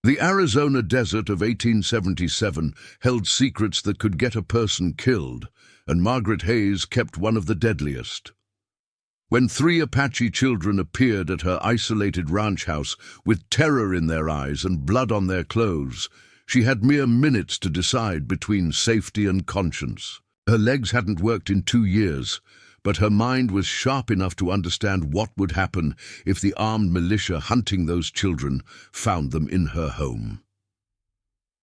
The Arizona desert of 1877 held secrets that could get a person killed, and Margaret Hayes kept one of the deadliest. When 3 Apache children appeared at her isolated ranch house with terror in their eyes and blood on their clothes, she had mere minutes to decide between safety and conscience. Her legs hadn't worked in 2 years, but her mind was sharp enough to understand what would happen if the armed militia hunting those children found them in her home.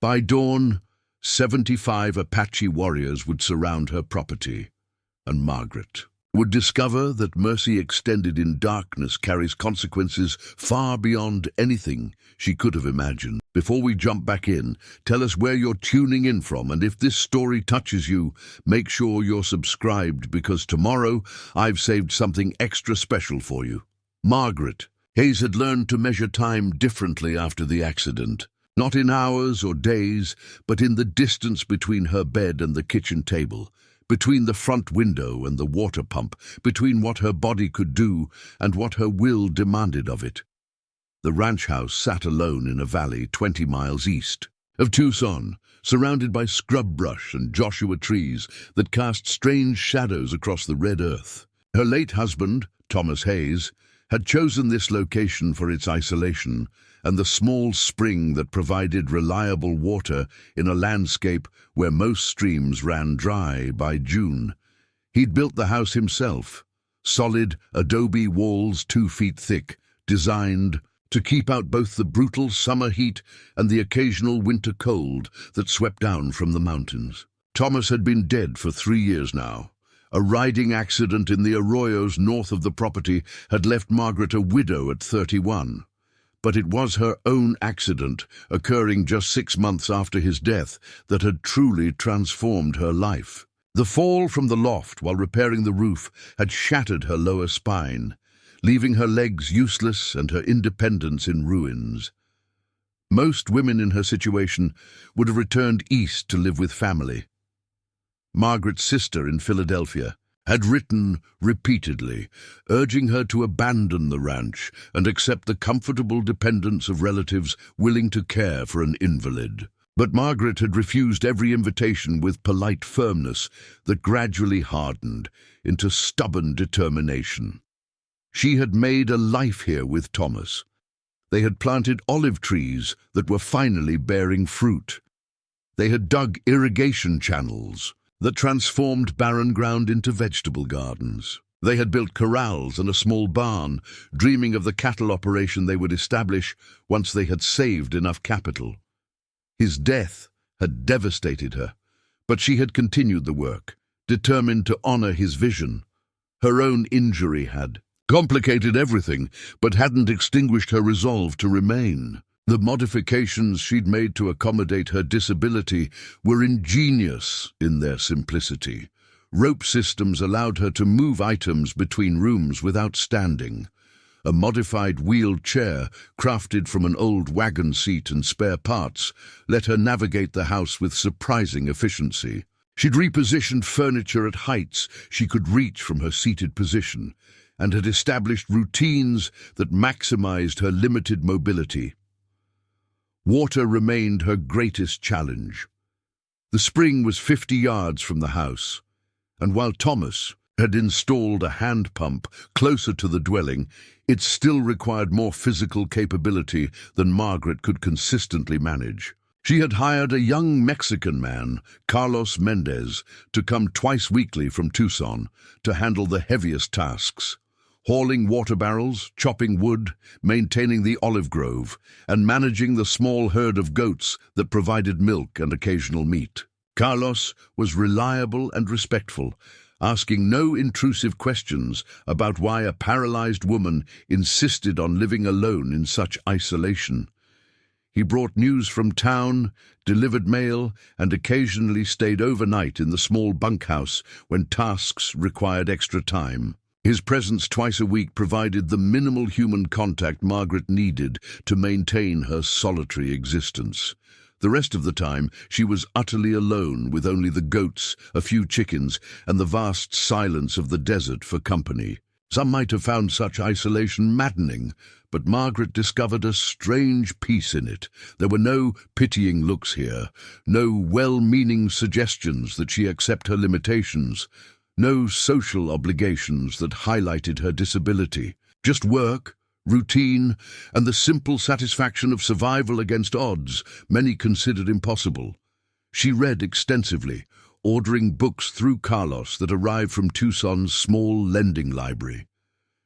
By dawn, 75 Apache warriors would surround her property, and Margaret would discover that mercy extended in darkness carries consequences far beyond anything she could have imagined. Before we jump back in, tell us where you're tuning in from, and if this story touches you, make sure you're subscribed, because tomorrow I've saved something extra special for you. Margaret Hayes had learned to measure time differently after the accident. Not in hours or days, but in the distance between her bed and the kitchen table, between the front window and the water pump, between what her body could do and what her will demanded of it. The ranch house sat alone in a valley 20 miles east of Tucson, surrounded by scrub brush and Joshua trees that cast strange shadows across the red earth. Her late husband, Thomas Hayes, had chosen this location for its isolation and the small spring that provided reliable water in a landscape where most streams ran dry by June. He'd built the house himself, solid adobe walls 2 feet thick, designed to keep out both the brutal summer heat and the occasional winter cold that swept down from the mountains. Thomas had been dead for 3 years now. A riding accident in the arroyos north of the property had left Margaret a widow at 31. But it was her own accident, occurring just 6 months after his death, that had truly transformed her life. The fall from the loft while repairing the roof had shattered her lower spine, leaving her legs useless and her independence in ruins. Most women in her situation would have returned east to live with family. Margaret's sister in Philadelphia had written repeatedly, urging her to abandon the ranch and accept the comfortable dependence of relatives willing to care for an invalid. But Margaret had refused every invitation with polite firmness that gradually hardened into stubborn determination. She had made a life here with Thomas. They had planted olive trees that were finally bearing fruit. They had dug irrigation channels that transformed barren ground into vegetable gardens. They had built corrals and a small barn, dreaming of the cattle operation they would establish once they had saved enough capital. His death had devastated her, but she had continued the work, determined to honor his vision. Her own injury had complicated everything, but hadn't extinguished her resolve to remain. The modifications she'd made to accommodate her disability were ingenious in their simplicity. Rope systems allowed her to move items between rooms without standing. A modified wheeled chair, crafted from an old wagon seat and spare parts, let her navigate the house with surprising efficiency. She'd repositioned furniture at heights she could reach from her seated position, and had established routines that maximized her limited mobility. Water remained her greatest challenge. The spring was 50 yards from the house, and while Thomas had installed a hand pump closer to the dwelling, it still required more physical capability than Margaret could consistently manage. She had hired a young Mexican man, Carlos Mendez, to come twice weekly from Tucson to handle the heaviest tasks: hauling water barrels, chopping wood, maintaining the olive grove, and managing the small herd of goats that provided milk and occasional meat. Carlos was reliable and respectful, asking no intrusive questions about why a paralyzed woman insisted on living alone in such isolation. He brought news from town, delivered mail, and occasionally stayed overnight in the small bunkhouse when tasks required extra time. His presence twice a week provided the minimal human contact Margaret needed to maintain her solitary existence. The rest of the time, she was utterly alone, with only the goats, a few chickens, and the vast silence of the desert for company. Some might have found such isolation maddening, But Margaret discovered a strange peace in it. There were no pitying looks here, no well-meaning suggestions that she accept her limitations, no social obligations that highlighted her disability. Just work, routine, and the simple satisfaction of survival against odds many considered impossible. She read extensively, ordering books through Carlos that arrived from Tucson's small lending library.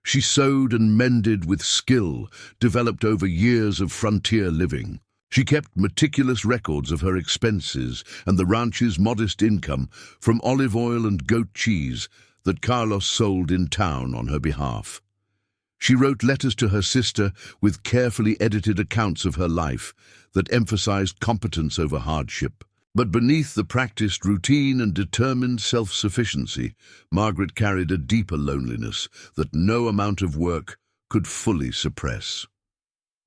She sewed and mended with skill developed over years of frontier living. She kept meticulous records of her expenses and the ranch's modest income from olive oil and goat cheese that Carlos sold in town on her behalf. She wrote letters to her sister with carefully edited accounts of her life that emphasized competence over hardship. But beneath the practiced routine and determined self-sufficiency, Margaret carried a deeper loneliness that no amount of work could fully suppress.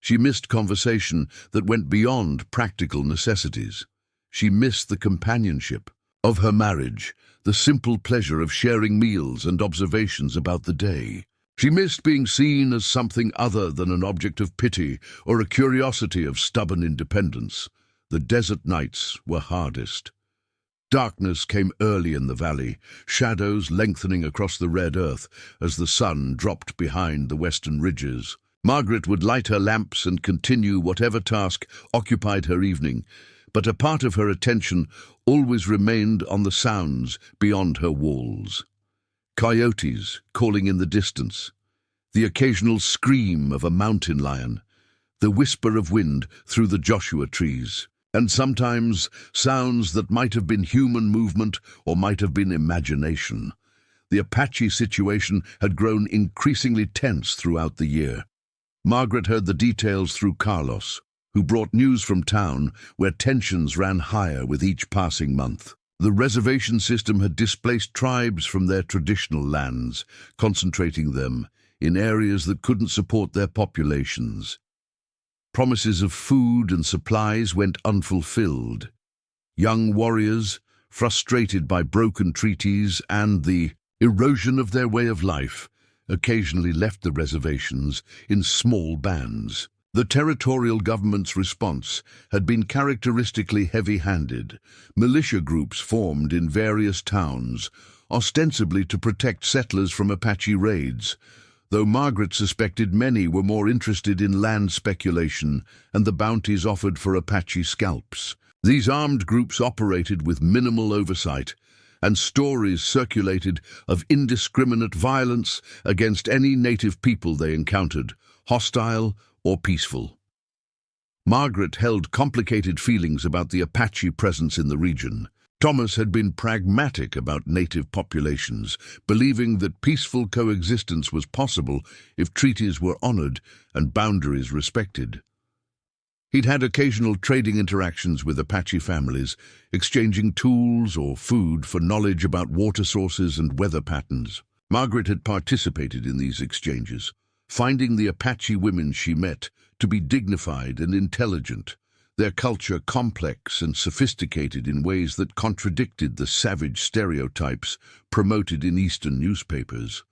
She missed conversation that went beyond practical necessities. She missed the companionship of her marriage, the simple pleasure of sharing meals and observations about the day. She missed being seen as something other than an object of pity or a curiosity of stubborn independence. The desert nights were hardest. Darkness came early in the valley, shadows lengthening across the red earth as the sun dropped behind the western ridges. Margaret would light her lamps and continue whatever task occupied her evening, but a part of her attention always remained on the sounds beyond her walls. Coyotes calling in the distance, the occasional scream of a mountain lion, the whisper of wind through the Joshua trees, and sometimes sounds that might have been human movement or might have been imagination. The Apache situation had grown increasingly tense throughout the year. Margaret heard the details through Carlos, who brought news from town where tensions ran higher with each passing month. The reservation system had displaced tribes from their traditional lands, concentrating them in areas that couldn't support their populations. Promises of food and supplies went unfulfilled. Young warriors, frustrated by broken treaties and the erosion of their way of life, occasionally left the reservations in small bands. The territorial government's response had been characteristically heavy-handed. Militia groups formed in various towns, ostensibly to protect settlers from Apache raids, though Margaret suspected many were more interested in land speculation and the bounties offered for Apache scalps. These armed groups operated with minimal oversight, and stories circulated of indiscriminate violence against any native people they encountered, hostile or peaceful. Margaret held complicated feelings about the Apache presence in the region. Thomas had been pragmatic about native populations, believing that peaceful coexistence was possible if treaties were honored and boundaries respected. He'd had occasional trading interactions with Apache families, exchanging tools or food for knowledge about water sources and weather patterns. Margaret had participated in these exchanges, finding the Apache women she met to be dignified and intelligent, their culture complex and sophisticated in ways that contradicted the savage stereotypes promoted in Eastern newspapers.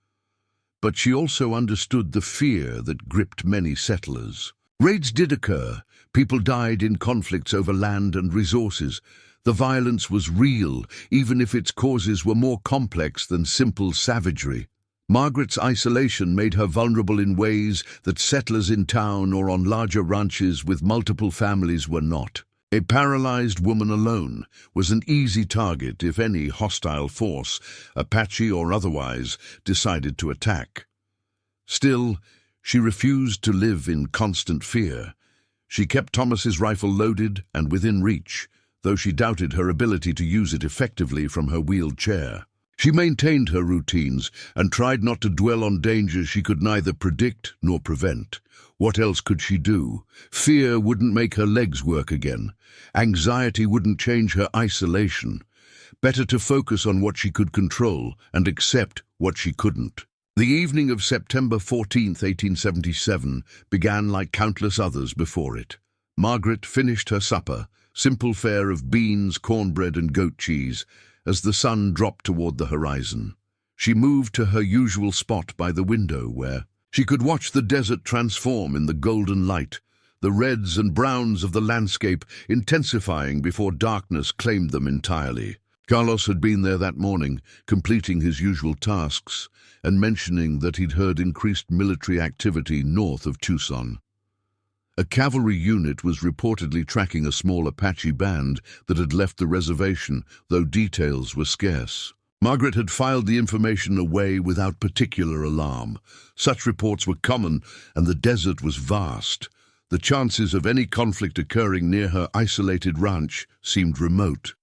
But she also understood the fear that gripped many settlers. Raids did occur. People died in conflicts over land and resources. The violence was real, even if its causes were more complex than simple savagery. Margaret's isolation made her vulnerable in ways that settlers in town or on larger ranches with multiple families were not. A paralyzed woman alone was an easy target if any hostile force, Apache or otherwise, decided to attack. Still, she refused to live in constant fear. She kept Thomas's rifle loaded and within reach, though she doubted her ability to use it effectively from her wheeled chair. She maintained her routines and tried not to dwell on dangers she could neither predict nor prevent. What else could she do? Fear wouldn't make her legs work again. Anxiety wouldn't change her isolation. Better to focus on what she could control and accept what she couldn't. The evening of September 14th, 1877, began like countless others before it. Margaret finished her supper, simple fare of beans, cornbread and goat cheese, as the sun dropped toward the horizon. She moved to her usual spot by the window where She could watch the desert transform in the golden light, the reds and browns of the landscape intensifying before darkness claimed them entirely. Carlos had been there that morning, completing his usual tasks, and mentioning that he'd heard increased military activity north of Tucson. A cavalry unit was reportedly tracking a small Apache band that had left the reservation, though details were scarce. Margaret had filed the information away without particular alarm. Such reports were common, and the desert was vast. The chances of any conflict occurring near her isolated ranch seemed remote.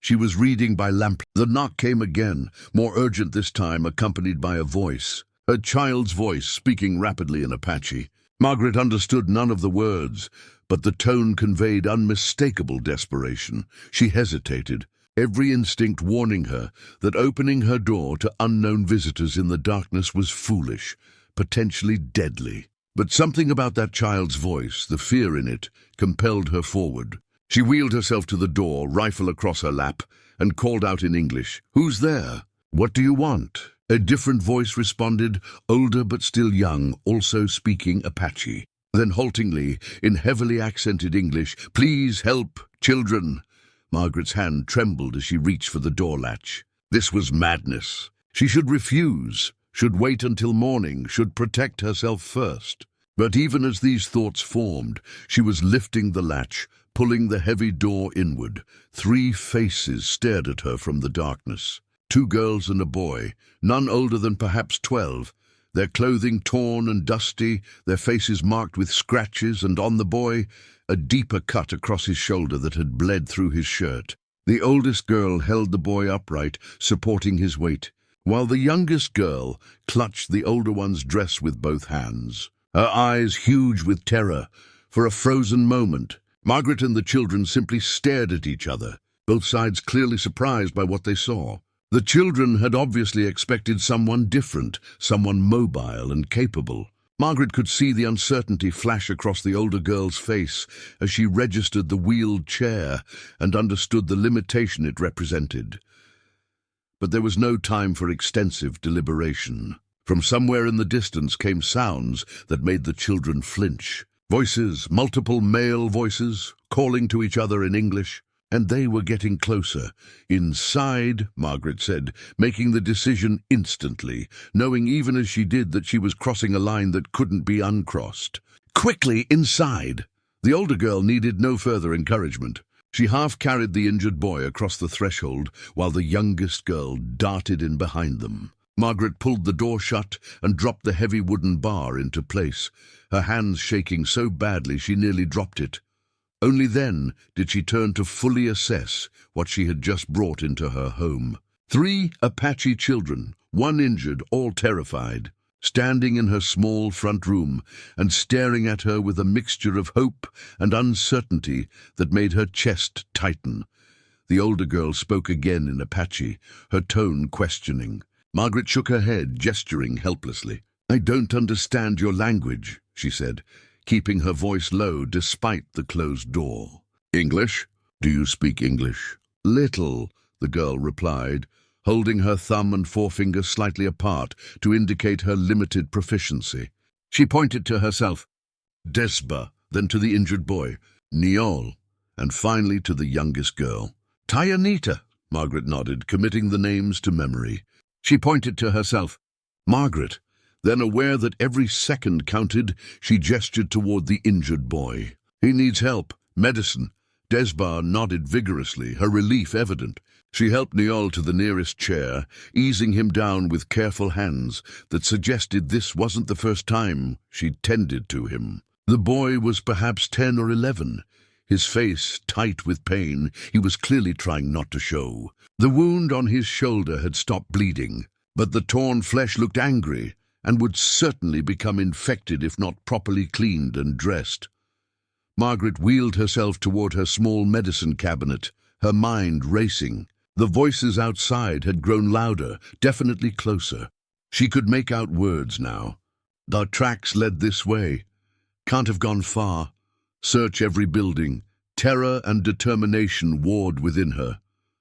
She was reading by lamp. The knock came again, more urgent this time, accompanied by a voice. Her child's voice, speaking rapidly in Apache. Margaret understood none of the words, but the tone conveyed unmistakable desperation. She hesitated, every instinct warning her that opening her door to unknown visitors in the darkness was foolish, potentially deadly. But something about that child's voice, the fear in it, compelled her forward. She wheeled herself to the door, rifle across her lap, and called out in English, "Who's there? What do you want?" A different voice responded, older but still young, also speaking Apache. Then haltingly, in heavily accented English, "Please help, children." Margaret's hand trembled as she reached for the door latch. This was madness. She should refuse, should wait until morning, should protect herself first. But even as these thoughts formed, she was lifting the latch, pulling the heavy door inward. 3 faces stared at her from the darkness. 2 girls and a boy, none older than perhaps 12, their clothing torn and dusty, their faces marked with scratches, and on the boy, a deeper cut across his shoulder that had bled through his shirt. The oldest girl held the boy upright, supporting his weight, while the youngest girl clutched the older one's dress with both hands. Her eyes huge with terror. For a frozen moment, Margaret and the children simply stared at each other, both sides clearly surprised by what they saw. The children had obviously expected someone different, someone mobile and capable. Margaret could see the uncertainty flash across the older girl's face as she registered the wheeled chair and understood the limitation it represented. But there was no time for extensive deliberation. From somewhere in the distance came sounds that made the children flinch. Voices, multiple male voices, calling to each other in English. And they were getting closer. "Inside," Margaret said, making the decision instantly, knowing even as she did that she was crossing a line that couldn't be uncrossed. "Quickly, inside!" The older girl needed no further encouragement. She half-carried the injured boy across the threshold, while the youngest girl darted in behind them. Margaret pulled the door shut and dropped the heavy wooden bar into place, her hands shaking so badly she nearly dropped it. Only then did she turn to fully assess what she had just brought into her home. 3 Apache children, 1 injured, all terrified, standing in her small front room and staring at her with a mixture of hope and uncertainty that made her chest tighten. The older girl spoke again in Apache, her tone questioning. Margaret shook her head, gesturing helplessly. "I don't understand your language," she said, keeping her voice low despite the closed door. "English? Do you speak English?" "Little," the girl replied, holding her thumb and forefinger slightly apart to indicate her limited proficiency. She pointed to herself, Desba, then to the injured boy, Niol, and finally to the youngest girl. "Tayanita," Margaret nodded, committing the names to memory. She pointed to herself, "Margaret." Then, aware that every second counted, she gestured toward the injured boy. "He needs help. Medicine." Desbar nodded vigorously, her relief evident. She helped Niol to the nearest chair, easing him down with careful hands that suggested this wasn't the first time she'd tended to him. The boy was perhaps 10 or 11. His face tight with pain, he was clearly trying not to show. The wound on his shoulder had stopped bleeding, but the torn flesh looked angry and would certainly become infected if not properly cleaned and dressed. Margaret wheeled herself toward her small medicine cabinet, her mind racing. The voices outside had grown louder, definitely closer. She could make out words now. "The tracks led this way. Can't have gone far. Search every building." Terror and determination warred within her.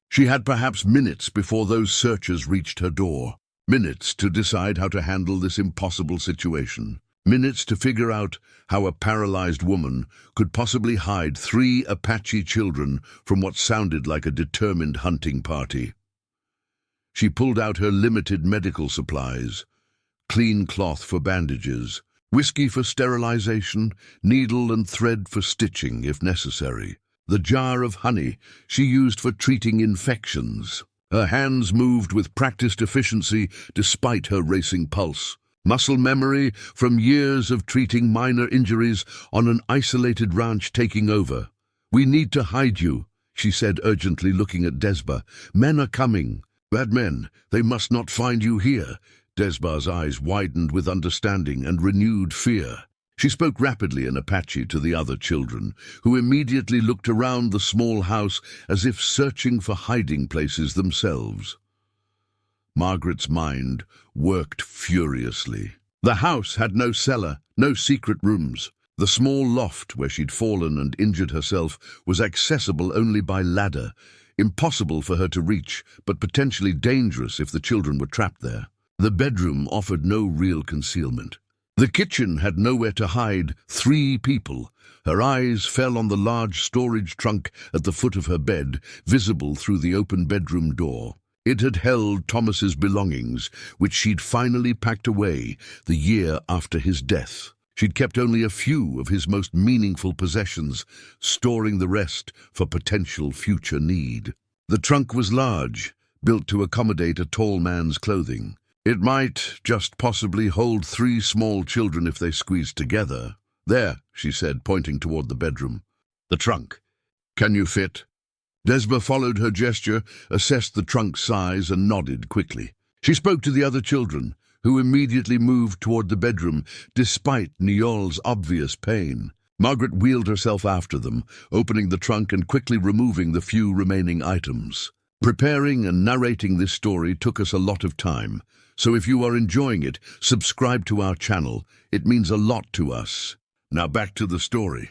She had perhaps minutes before those searchers reached her door. Minutes to decide how to handle this impossible situation. Minutes to figure out how a paralyzed woman could possibly hide 3 Apache children from what sounded like a determined hunting party. She pulled out her limited medical supplies: clean cloth for bandages, whiskey for sterilization, needle and thread for stitching if necessary. The jar of honey she used for treating infections. Her hands moved with practiced efficiency despite her racing pulse. Muscle memory from years of treating minor injuries on an isolated ranch taking over. "We need to hide you," she said urgently, looking at Desba. "Men are coming." "Bad men, they must not find you here." Desba's eyes widened with understanding and renewed fear. She spoke rapidly in Apache to the other children, who immediately looked around the small house as if searching for hiding places themselves. Margaret's mind worked furiously. The house had no cellar, no secret rooms. The small loft where she'd fallen and injured herself was accessible only by ladder, impossible for her to reach, but potentially dangerous if the children were trapped there. The bedroom offered no real concealment. The kitchen had nowhere to hide 3 people. Her eyes fell on the large storage trunk at the foot of her bed, visible through the open bedroom door. It had held Thomas's belongings, which she'd finally packed away the year after his death. She'd kept only a few of his most meaningful possessions, storing the rest for potential future need. The trunk was large, built to accommodate a tall man's clothing. It might just possibly hold 3 small children if they squeezed together. "There," she said, pointing toward the bedroom. "The trunk. Can you fit?" Desba followed her gesture, assessed the trunk's size, and nodded quickly. She spoke to the other children, who immediately moved toward the bedroom, despite Niol's obvious pain. Margaret wheeled herself after them, opening the trunk and quickly removing the few remaining items. Preparing and narrating this story took us a lot of time, so if you are enjoying it, subscribe to our channel. It means a lot to us. Now back to the story.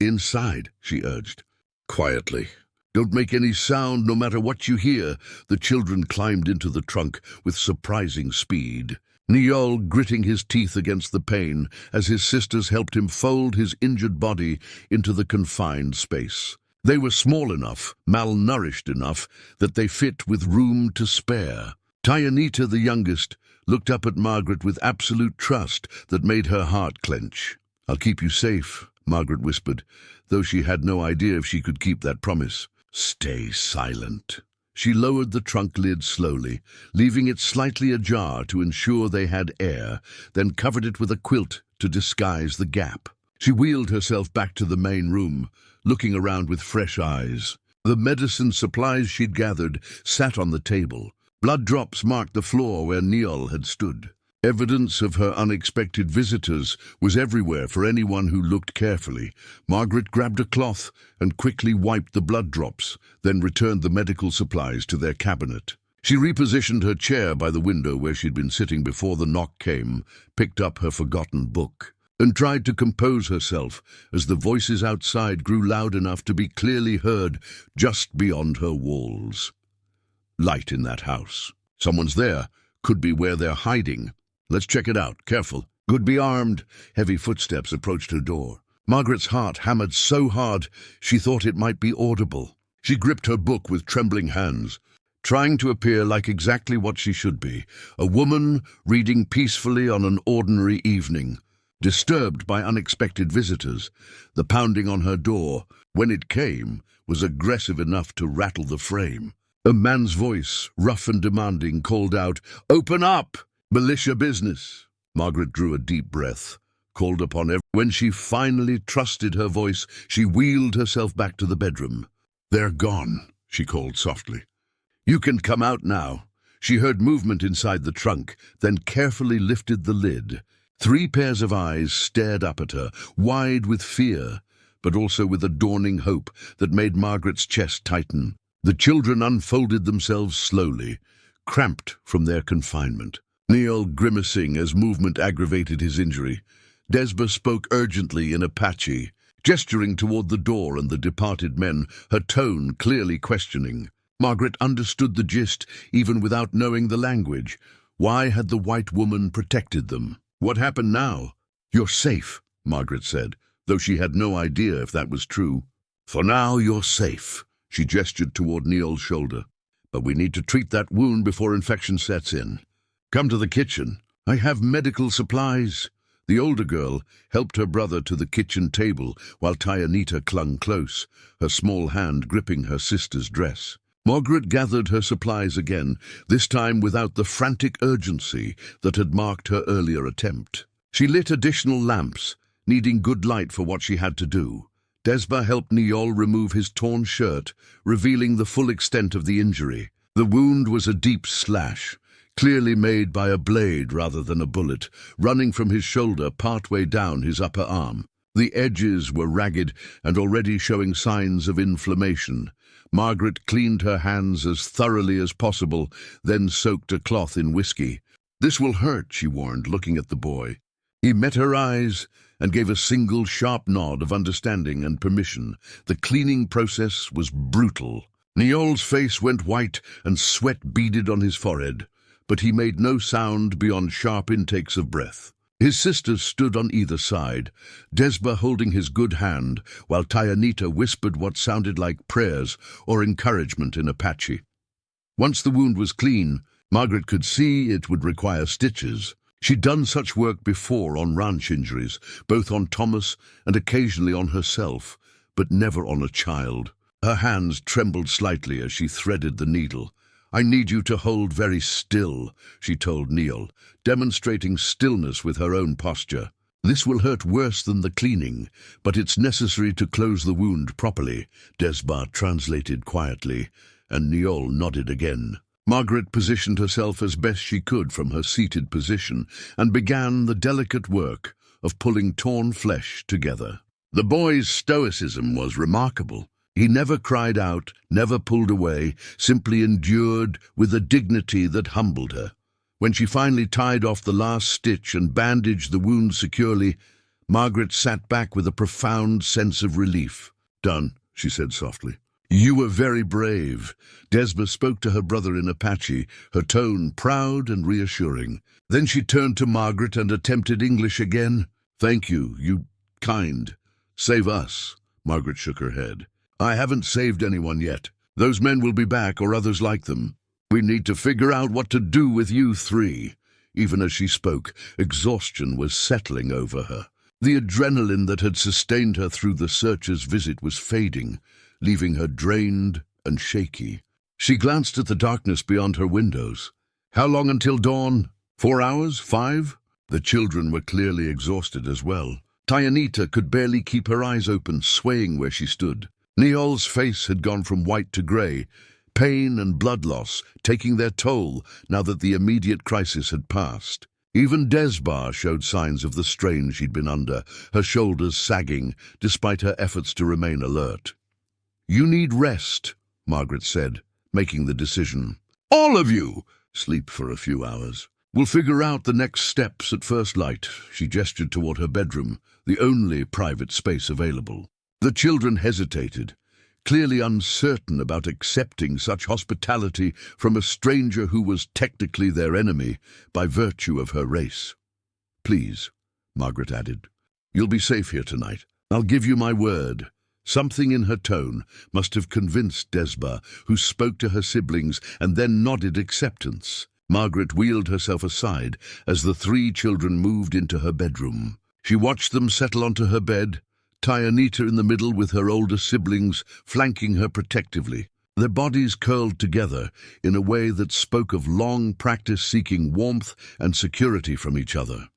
"Inside," she urged. "Quietly. Don't make any sound no matter what you hear." The children climbed into the trunk with surprising speed. Niol gritting his teeth against the pain as his sisters helped him fold his injured body into the confined space. They were small enough, malnourished enough, that they fit with room to spare. Tayanita, the youngest, looked up at Margaret with absolute trust that made her heart clench. "I'll keep you safe," Margaret whispered, though she had no idea if she could keep that promise. "Stay silent." She lowered the trunk lid slowly, leaving it slightly ajar to ensure they had air, then covered it with a quilt to disguise the gap. She wheeled herself back to the main room, looking around with fresh eyes. The medicine supplies she'd gathered sat on the table. Blood drops marked the floor where Niol had stood. Evidence of her unexpected visitors was everywhere for anyone who looked carefully. Margaret grabbed a cloth and quickly wiped the blood drops, then returned the medical supplies to their cabinet. She repositioned her chair by the window where she'd been sitting before the knock came, picked up her forgotten book, and tried to compose herself as the voices outside grew loud enough to be clearly heard just beyond her walls. Light in that house. Someone's there. Could be where they're hiding. Let's check it out. Careful. Could be armed. Heavy footsteps approached her door. Margaret's heart hammered so hard she thought it might be audible. She gripped her book with trembling hands, trying to appear like exactly what she should be, a woman reading peacefully on an ordinary evening. Disturbed by unexpected visitors, the pounding on her door, when it came, was aggressive enough to rattle the frame. A man's voice, rough and demanding, called out, "Open up! Militia business." Margaret drew a deep breath, called upon everyone. When she finally trusted her voice, she wheeled herself back to the bedroom. "They're gone," she called softly. "You can come out now." She heard movement inside the trunk, then carefully lifted the lid. 3 pairs of eyes stared up at her, wide with fear, but also with a dawning hope that made Margaret's chest tighten. The children unfolded themselves slowly, cramped from their confinement. Niol grimacing as movement aggravated his injury. Desba spoke urgently in Apache, gesturing toward the door and the departed men, her tone clearly questioning. Margaret understood the gist even without knowing the language. Why had the white woman protected them? What happened now? "You're safe," Margaret said, though she had no idea if that was true. "For now, you're safe." She gestured toward Neil's shoulder. "But we need to treat that wound before infection sets in. Come to the kitchen. I have medical supplies." The older girl helped her brother to the kitchen table while Tianita clung close, her small hand gripping her sister's dress. Margaret gathered her supplies again, this time without the frantic urgency that had marked her earlier attempt. She lit additional lamps, needing good light for what she had to do. Desba helped Niol remove his torn shirt, revealing the full extent of the injury. The wound was a deep slash, clearly made by a blade rather than a bullet, running from his shoulder partway down his upper arm. The edges were ragged and already showing signs of inflammation. Margaret cleaned her hands as thoroughly as possible, then soaked a cloth in whiskey. "This will hurt," she warned, looking at the boy. He met her eyes and gave a single sharp nod of understanding and permission. The cleaning process was brutal. Niol's face went white and sweat beaded on his forehead, but he made no sound beyond sharp intakes of breath. His sisters stood on either side, Desba holding his good hand, while Tianita whispered what sounded like prayers or encouragement in Apache. Once the wound was clean, Margaret could see it would require stitches. She'd done such work before on ranch injuries, both on Thomas and occasionally on herself, but never on a child. Her hands trembled slightly as she threaded the needle. "I need you to hold very still," she told Neil, demonstrating stillness with her own posture. "This will hurt worse than the cleaning, but it's necessary to close the wound properly," Desba translated quietly, and Neil nodded again. Margaret positioned herself as best she could from her seated position and began the delicate work of pulling torn flesh together. The boy's stoicism was remarkable. He never cried out, never pulled away, simply endured with a dignity that humbled her. When she finally tied off the last stitch and bandaged the wound securely, Margaret sat back with a profound sense of relief. "Done," she said softly. "You were very brave." Desba spoke to her brother in Apache, her tone proud and reassuring. Then she turned to Margaret and attempted English again. "Thank you, you kind. Save us." Margaret shook her head. "I haven't saved anyone yet. Those men will be back, or others like them. We need to figure out what to do with you three." Even as she spoke, exhaustion was settling over her. The adrenaline that had sustained her through the searcher's visit was fading, leaving her drained and shaky. She glanced at the darkness beyond her windows. How long until dawn? 4 hours? 5? The children were clearly exhausted as well. Tianita could barely keep her eyes open, swaying where she stood. Niol's face had gone from white to grey, pain and blood loss taking their toll now that the immediate crisis had passed. Even Desba showed signs of the strain she'd been under, her shoulders sagging despite her efforts to remain alert. "You need rest," Margaret said, making the decision. "All of you! Sleep for a few hours. We'll figure out the next steps at first light." She gestured toward her bedroom, the only private space available. The children hesitated, clearly uncertain about accepting such hospitality from a stranger who was technically their enemy by virtue of her race. "Please," Margaret added, "you'll be safe here tonight. I'll give you my word." Something in her tone must have convinced Desba, who spoke to her siblings and then nodded acceptance. Margaret wheeled herself aside as the 3 children moved into her bedroom. She watched them settle onto her bed, Tianita in the middle with her older siblings flanking her protectively. Their bodies curled together in a way that spoke of long practice seeking warmth and security from each other.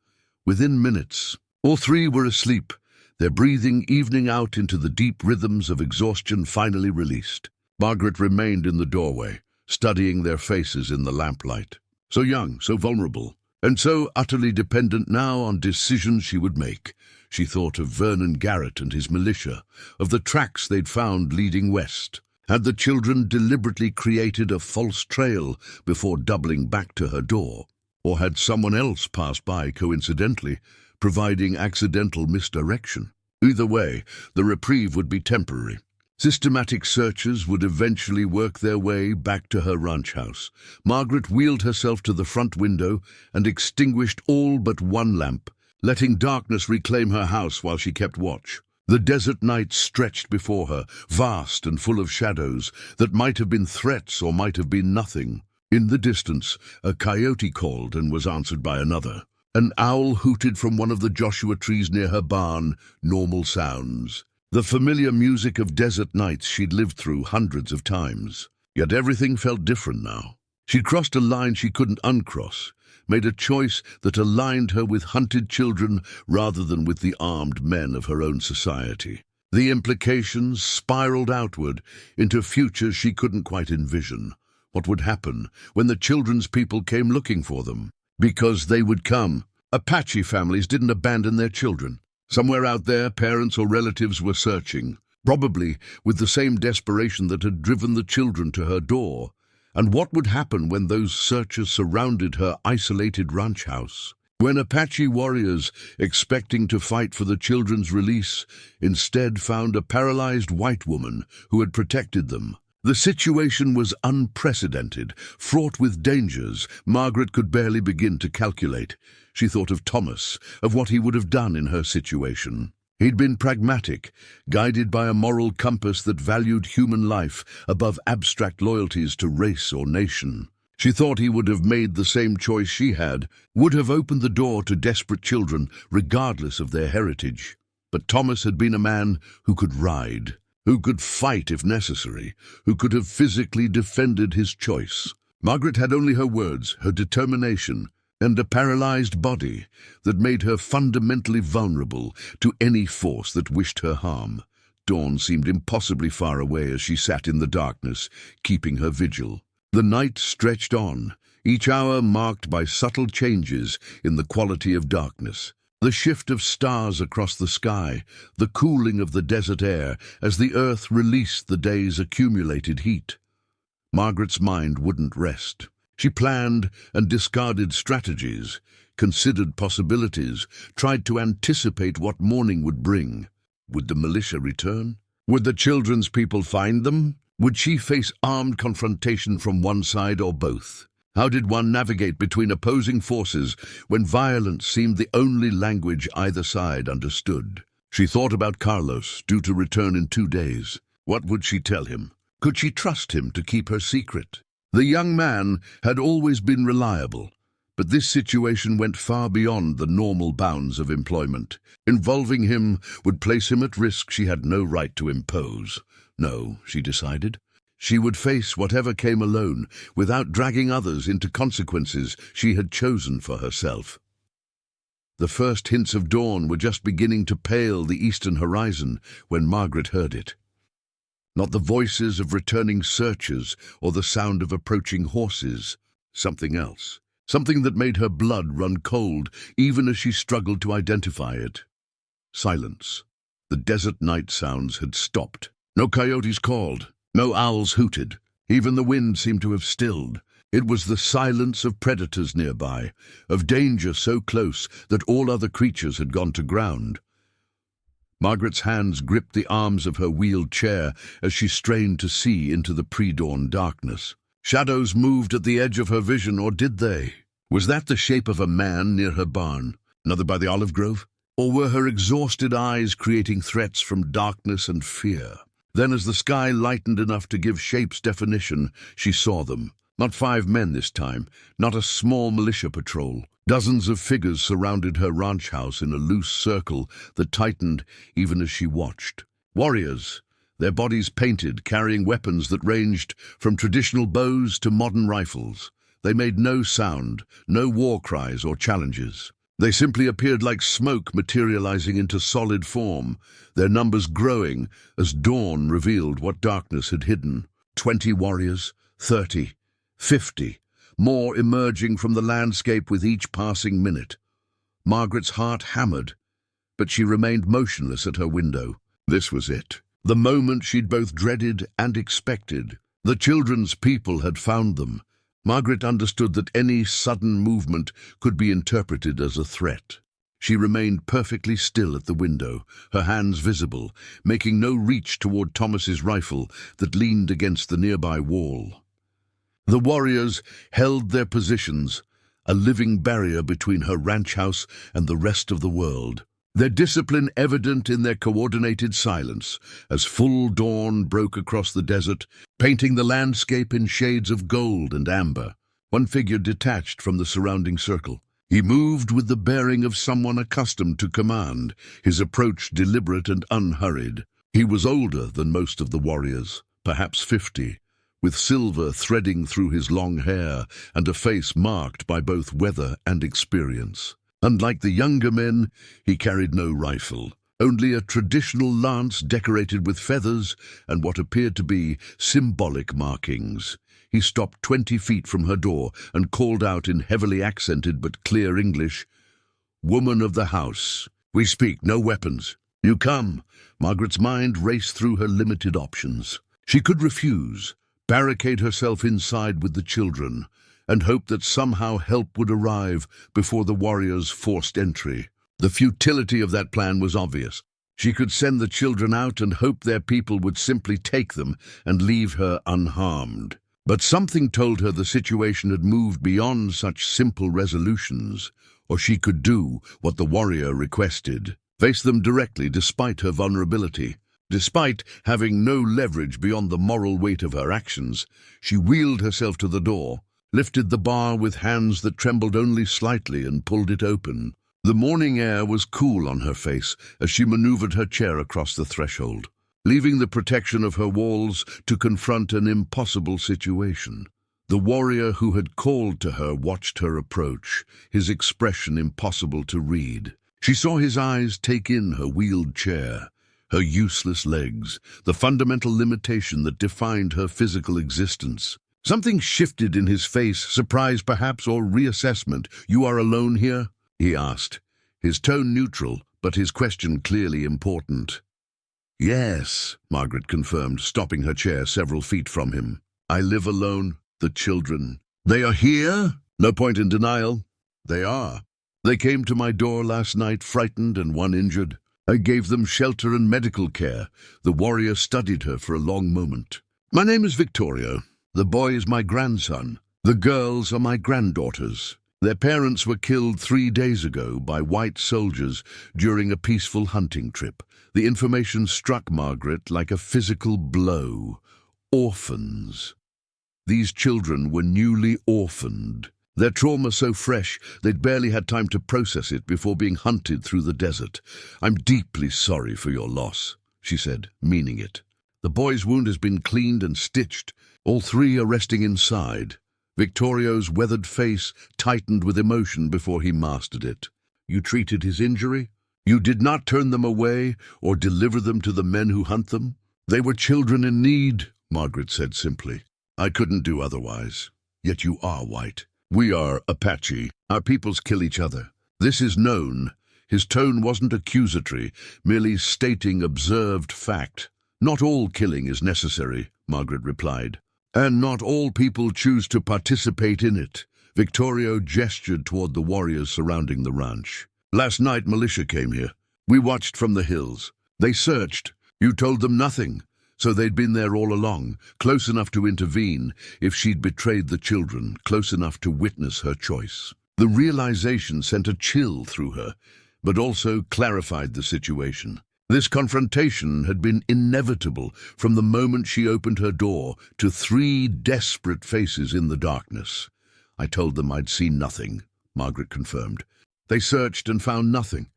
Within minutes, all 3 were asleep, their breathing evening out into the deep rhythms of exhaustion finally released. Margaret remained in the doorway, studying their faces in the lamplight. So young, so vulnerable, and so utterly dependent now on decisions she would make. She thought of Vernon Garrett and his militia, of the tracks they'd found leading west. Had the children deliberately created a false trail before doubling back to her door? Or had someone else passed by coincidentally, providing accidental misdirection? Either way, the reprieve would be temporary. Systematic searchers would eventually work their way back to her ranch house. Margaret wheeled herself to the front window and extinguished all but one lamp, letting darkness reclaim her house while she kept watch. The desert night stretched before her, vast and full of shadows that might have been threats or might have been nothing. In the distance, a coyote called and was answered by another. An owl hooted from one of the Joshua trees near her barn, normal sounds. The familiar music of desert nights she'd lived through hundreds of times. Yet everything felt different now. She'd crossed a line she couldn't uncross, made a choice that aligned her with hunted children rather than with the armed men of her own society. The implications spiraled outward into futures she couldn't quite envision. What would happen when the children's people came looking for them? Because they would come. Apache families didn't abandon their children. Somewhere out there, parents or relatives were searching, probably with the same desperation that had driven the children to her door. And what would happen when those searchers surrounded her isolated ranch house? When Apache warriors, expecting to fight for the children's release, instead found a paralyzed white woman who had protected them. The situation was unprecedented, fraught with dangers Margaret could barely begin to calculate. She thought of Thomas, of what he would have done in her situation. He'd been pragmatic, guided by a moral compass that valued human life above abstract loyalties to race or nation. She thought he would have made the same choice she had, would have opened the door to desperate children, regardless of their heritage. But Thomas had been a man who could ride, who could fight if necessary, who could have physically defended his choice. Margaret had only her words, her determination, and a paralyzed body that made her fundamentally vulnerable to any force that wished her harm. Dawn seemed impossibly far away as she sat in the darkness, keeping her vigil. The night stretched on, each hour marked by subtle changes in the quality of darkness. The shift of stars across the sky, the cooling of the desert air as the earth released the day's accumulated heat. Margaret's mind wouldn't rest. She planned and discarded strategies, considered possibilities, tried to anticipate what morning would bring. Would the militia return? Would the children's people find them? Would she face armed confrontation from one side or both? How did one navigate between opposing forces when violence seemed the only language either side understood? She thought about Carlos, due to return in 2 days. What would she tell him? Could she trust him to keep her secret? The young man had always been reliable, but this situation went far beyond the normal bounds of employment. Involving him would place him at risk she had no right to impose. No, she decided. She would face whatever came alone, without dragging others into consequences she had chosen for herself. The first hints of dawn were just beginning to pale the eastern horizon when Margaret heard it. Not the voices of returning searchers or the sound of approaching horses. Something else. Something that made her blood run cold even as she struggled to identify it. Silence. The desert night sounds had stopped. No coyotes called. No owls hooted. Even the wind seemed to have stilled. It was the silence of predators nearby, of danger so close that all other creatures had gone to ground. Margaret's hands gripped the arms of her wheeled chair as she strained to see into the pre-dawn darkness. Shadows moved at the edge of her vision, or did they? Was that the shape of a man near her barn, another by the olive grove? Or were her exhausted eyes creating threats from darkness and fear? Then, as the sky lightened enough to give shapes definition, she saw them. Not 5 men this time, not a small militia patrol. Dozens of figures surrounded her ranch house in a loose circle that tightened even as she watched. Warriors, their bodies painted, carrying weapons that ranged from traditional bows to modern rifles. They made no sound, no war cries or challenges. They simply appeared like smoke materializing into solid form, their numbers growing as dawn revealed what darkness had hidden. 20 warriors, 30, 50, more emerging from the landscape with each passing minute. Margaret's heart hammered, but she remained motionless at her window. This was it. The moment she'd both dreaded and expected. The children's people had found them. Margaret understood that any sudden movement could be interpreted as a threat. She remained perfectly still at the window, her hands visible, making no reach toward Thomas's rifle that leaned against the nearby wall. The warriors held their positions, a living barrier between her ranch house and the rest of the world, their discipline evident in their coordinated silence as full dawn broke across the desert, painting the landscape in shades of gold and amber. One figure detached from the surrounding circle. He moved with the bearing of someone accustomed to command, his approach deliberate and unhurried. He was older than most of the warriors, perhaps 50, with silver threading through his long hair and a face marked by both weather and experience. Unlike the younger men, he carried no rifle, only a traditional lance decorated with feathers and what appeared to be symbolic markings. He stopped 20 feet from her door and called out in heavily accented but clear English, "Woman of the house, we speak, no weapons. You come." Margaret's mind raced through her limited options. She could refuse, barricade herself inside with the children, and hope that somehow help would arrive before the warriors forced entry. The futility of that plan was obvious. She could send the children out and hope their people would simply take them and leave her unharmed. But something told her the situation had moved beyond such simple resolutions, or she could do what the warrior requested, face them directly despite her vulnerability. Despite having no leverage beyond the moral weight of her actions, she wheeled herself to the door, lifted the bar with hands that trembled only slightly and pulled it open. The morning air was cool on her face as she maneuvered her chair across the threshold, leaving the protection of her walls to confront an impossible situation. The warrior who had called to her watched her approach, his expression impossible to read. She saw his eyes take in her wheeled chair, her useless legs, the fundamental limitation that defined her physical existence. Something shifted in his face, surprise perhaps, or reassessment. "You are alone here?" he asked, his tone neutral, but his question clearly important. "Yes," Margaret confirmed, stopping her chair several feet from him. "I live alone. The children. They are here?" No point in denial. "They are. They came to my door last night, frightened and one injured. I gave them shelter and medical care." The warrior studied her for a long moment. "My name is Victoria. The boy is my grandson. The girls are my granddaughters. Their parents were killed 3 days ago by white soldiers during a peaceful hunting trip." The information struck Margaret like a physical blow. Orphans. These children were newly orphaned. Their trauma so fresh they'd barely had time to process it before being hunted through the desert. "I'm deeply sorry for your loss," she said, meaning it. "The boy's wound has been cleaned and stitched. All 3 are resting inside." Victorio's weathered face tightened with emotion before he mastered it. "You treated his injury? You did not turn them away or deliver them to the men who hunt them?" "They were children in need," Margaret said simply. "I couldn't do otherwise. Yet you are white. We are Apache. Our peoples kill each other. This is known." His tone wasn't accusatory, merely stating observed fact. "Not all killing is necessary," Margaret replied. "And not all people choose to participate in it." Victorio gestured toward the warriors surrounding the ranch. "Last night militia came here. We watched from the hills. They searched. You told them nothing. So they'd been there all along, close enough to intervene if she'd betrayed the children, close enough to witness her choice." The realization sent a chill through her, but also clarified the situation. This confrontation had been inevitable from the moment she opened her door to 3 desperate faces in the darkness. "I told them I'd seen nothing," Margaret confirmed. "They searched and found nothing.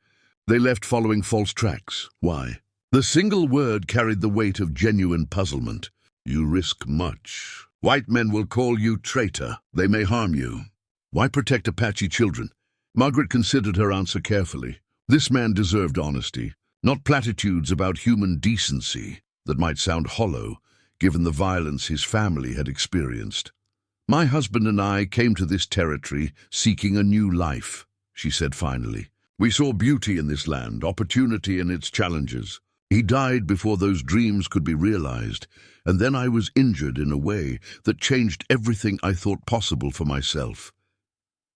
They left following false tracks. Why?" The single word carried the weight of genuine puzzlement. "You risk much. White men will call you traitor. They may harm you. Why protect Apache children?" Margaret considered her answer carefully. This man deserved honesty, not platitudes about human decency that might sound hollow, given the violence his family had experienced. "My husband and I came to this territory seeking a new life," she said finally. "We saw beauty in this land, opportunity in its challenges. He died before those dreams could be realized, and then I was injured in a way that changed everything I thought possible for myself."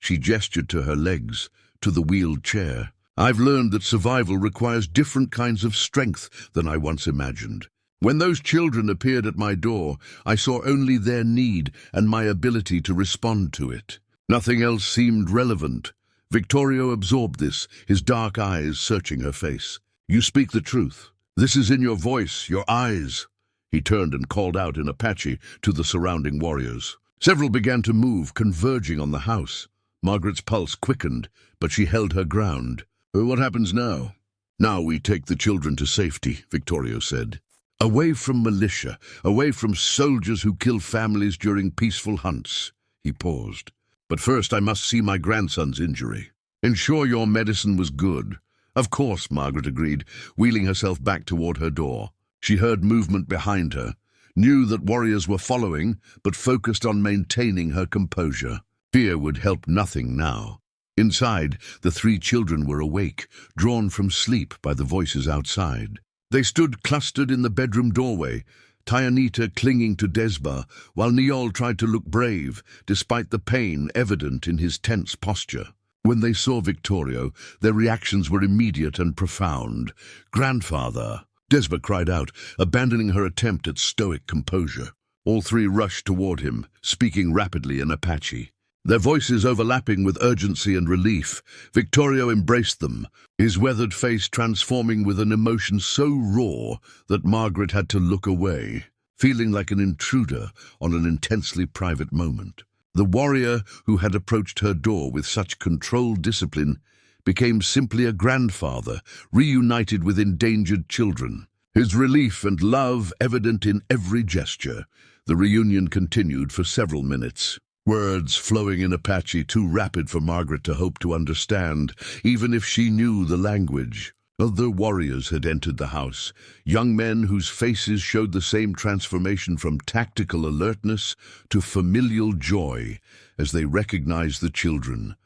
She gestured to her legs, to the wheeled chair. I've learned that survival requires different kinds of strength than I once imagined. When those children appeared at my door, I saw only their need and my ability to respond to it. Nothing else seemed relevant. Victorio absorbed this, his dark eyes searching her face. You speak the truth. This is in your voice, your eyes. He turned and called out in Apache to the surrounding warriors. Several began to move, converging on the house. Margaret's pulse quickened, but she held her ground. What happens now? Now we take the children to safety, Victorio said. Away from militia, away from soldiers who kill families during peaceful hunts. He paused. But first I must see my grandson's injury. Ensure your medicine was good. Of course, Margaret agreed, wheeling herself back toward her door. She heard movement behind her, knew that warriors were following, but focused on maintaining her composure. Fear would help nothing now. Inside, the three children were awake, drawn from sleep by the voices outside. They stood clustered in the bedroom doorway, Tyanita clinging to Desba, while Niol tried to look brave, despite the pain evident in his tense posture. When they saw Victorio, their reactions were immediate and profound. "Grandfather!" Desba cried out, abandoning her attempt at stoic composure. All three rushed toward him, speaking rapidly in Apache. Their voices overlapping with urgency and relief, Victorio embraced them, his weathered face transforming with an emotion so raw that Margaret had to look away, feeling like an intruder on an intensely private moment. The warrior who had approached her door with such controlled discipline became simply a grandfather, reunited with endangered children. His relief and love evident in every gesture. The reunion continued for several minutes. Words flowing in Apache too rapid for Margaret to hope to understand, even if she knew the language. Other warriors had entered the house, young men whose faces showed the same transformation from tactical alertness to familial joy as they recognized the children.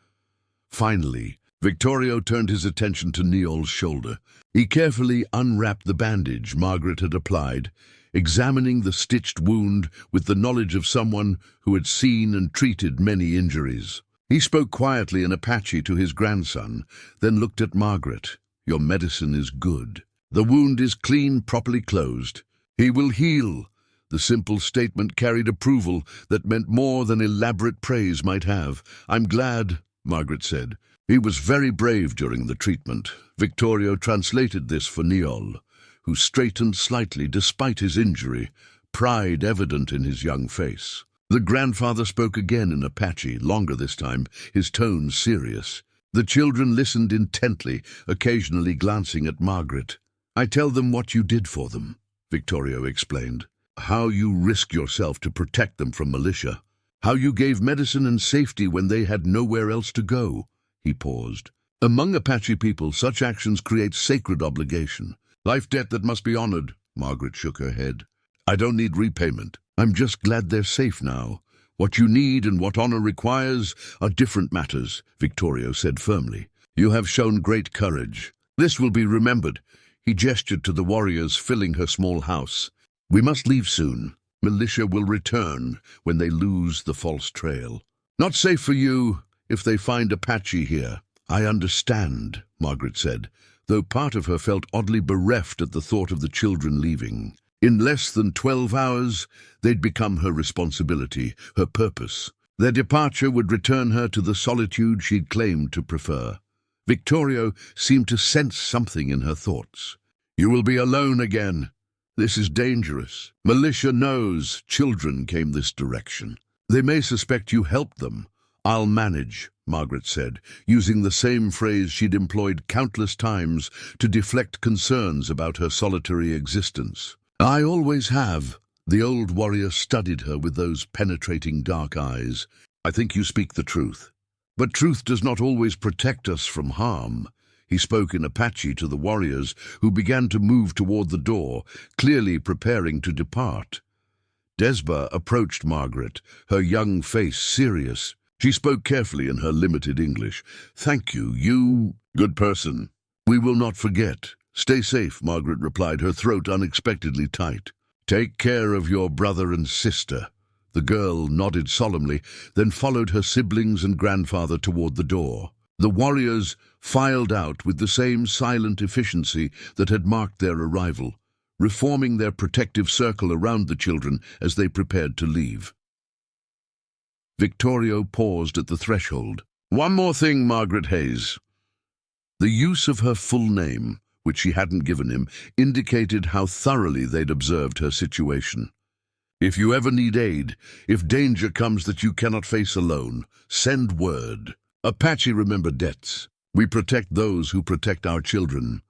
Finally, Victorio turned his attention to Niol's shoulder. He carefully unwrapped the bandage Margaret had applied, examining the stitched wound with the knowledge of someone who had seen and treated many injuries. He spoke quietly in Apache to his grandson, then looked at Margaret. Your medicine is good. The wound is clean, properly closed. He will heal. The simple statement carried approval that meant more than elaborate praise might have. I'm glad, Margaret said. He was very brave during the treatment. Victorio translated this for Niol, who straightened slightly despite his injury, pride evident in his young face. The grandfather spoke again in Apache, longer this time, his tone serious. The children listened intently, occasionally glancing at Margaret. I tell them what you did for them, Victorio explained. How you risked yourself to protect them from militia. How you gave medicine and safety when they had nowhere else to go. He paused. Among Apache people, such actions create sacred obligation. Life debt that must be honored. Margaret shook her head. I don't need repayment. I'm just glad they're safe now. What you need and what honor requires are different matters, Victorio said firmly. You have shown great courage. This will be remembered. He gestured to the warriors filling her small house. We must leave soon. Militia will return when they lose the false trail. Not safe for you if they find Apache here. I understand, Margaret said, though part of her felt oddly bereft at the thought of the children leaving. In less than 12 hours, they'd become her responsibility, her purpose. Their departure would return her to the solitude she'd claimed to prefer. Victorio seemed to sense something in her thoughts. You will be alone again. This is dangerous. Militia knows children came this direction. They may suspect you helped them. I'll manage, Margaret said, using the same phrase she'd employed countless times to deflect concerns about her solitary existence. I always have. The old warrior studied her with those penetrating dark eyes. I think you speak the truth. But truth does not always protect us from harm. He spoke in Apache to the warriors, who began to move toward the door, clearly preparing to depart. Desba approached Margaret, her young face serious. She spoke carefully in her limited English. Thank you, you good person. We will not forget. Stay safe, Margaret replied, her throat unexpectedly tight. Take care of your brother and sister. The girl nodded solemnly, then followed her siblings and grandfather toward the door. The warriors filed out with the same silent efficiency that had marked their arrival, reforming their protective circle around the children as they prepared to leave. Victorio paused at the threshold. "One more thing, Margaret Hayes." The use of her full name, which she hadn't given him, indicated how thoroughly they'd observed her situation. "If you ever need aid, if danger comes that you cannot face alone, send word. Apache remember debts. We protect those who protect our children."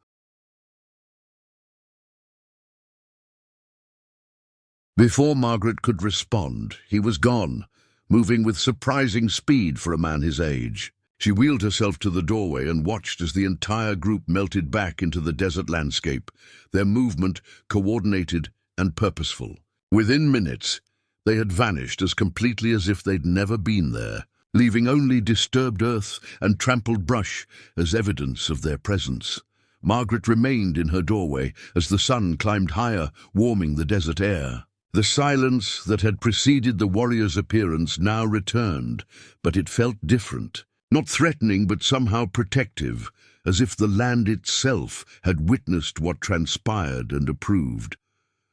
Before Margaret could respond, he was gone, moving with surprising speed for a man his age. She wheeled herself to the doorway and watched as the entire group melted back into the desert landscape, their movement coordinated and purposeful. Within minutes, they had vanished as completely as if they'd never been there, leaving only disturbed earth and trampled brush as evidence of their presence. Margaret remained in her doorway as the sun climbed higher, warming the desert air. The silence that had preceded the warrior's appearance now returned, but it felt different. Not threatening, but somehow protective, as if the land itself had witnessed what transpired and approved.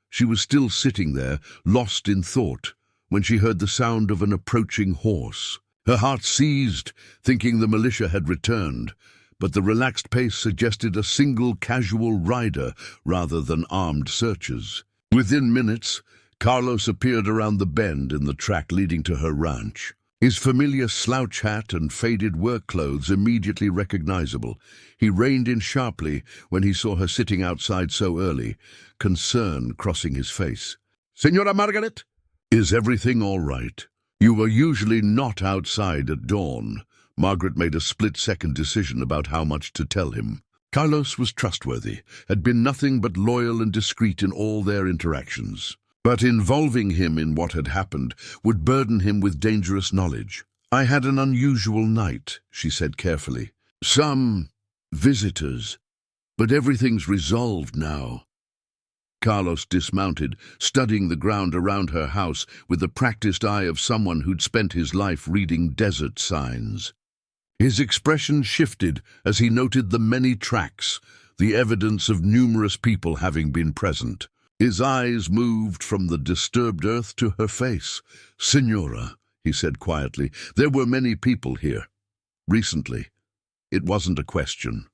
She was still sitting there, lost in thought, when she heard the sound of an approaching horse. Her heart seized, thinking the militia had returned, but the relaxed pace suggested a single casual rider rather than armed searchers. Within minutes, Carlos appeared around the bend in the track leading to her ranch. His familiar slouch hat and faded work clothes immediately recognizable. He reined in sharply when he saw her sitting outside so early, concern crossing his face. "Señora Margaret, is everything all right? You were usually not outside at dawn." Margaret made a split-second decision about how much to tell him. Carlos was trustworthy, had been nothing but loyal and discreet in all their interactions. But involving him in what had happened would burden him with dangerous knowledge. "I had an unusual night," she said carefully. "Some visitors, but everything's resolved now." Carlos dismounted, studying the ground around her house with the practiced eye of someone who'd spent his life reading desert signs. His expression shifted as he noted the many tracks, the evidence of numerous people having been present. His eyes moved from the disturbed earth to her face. "Signora," he said quietly, "there were many people here. Recently. It wasn't a question."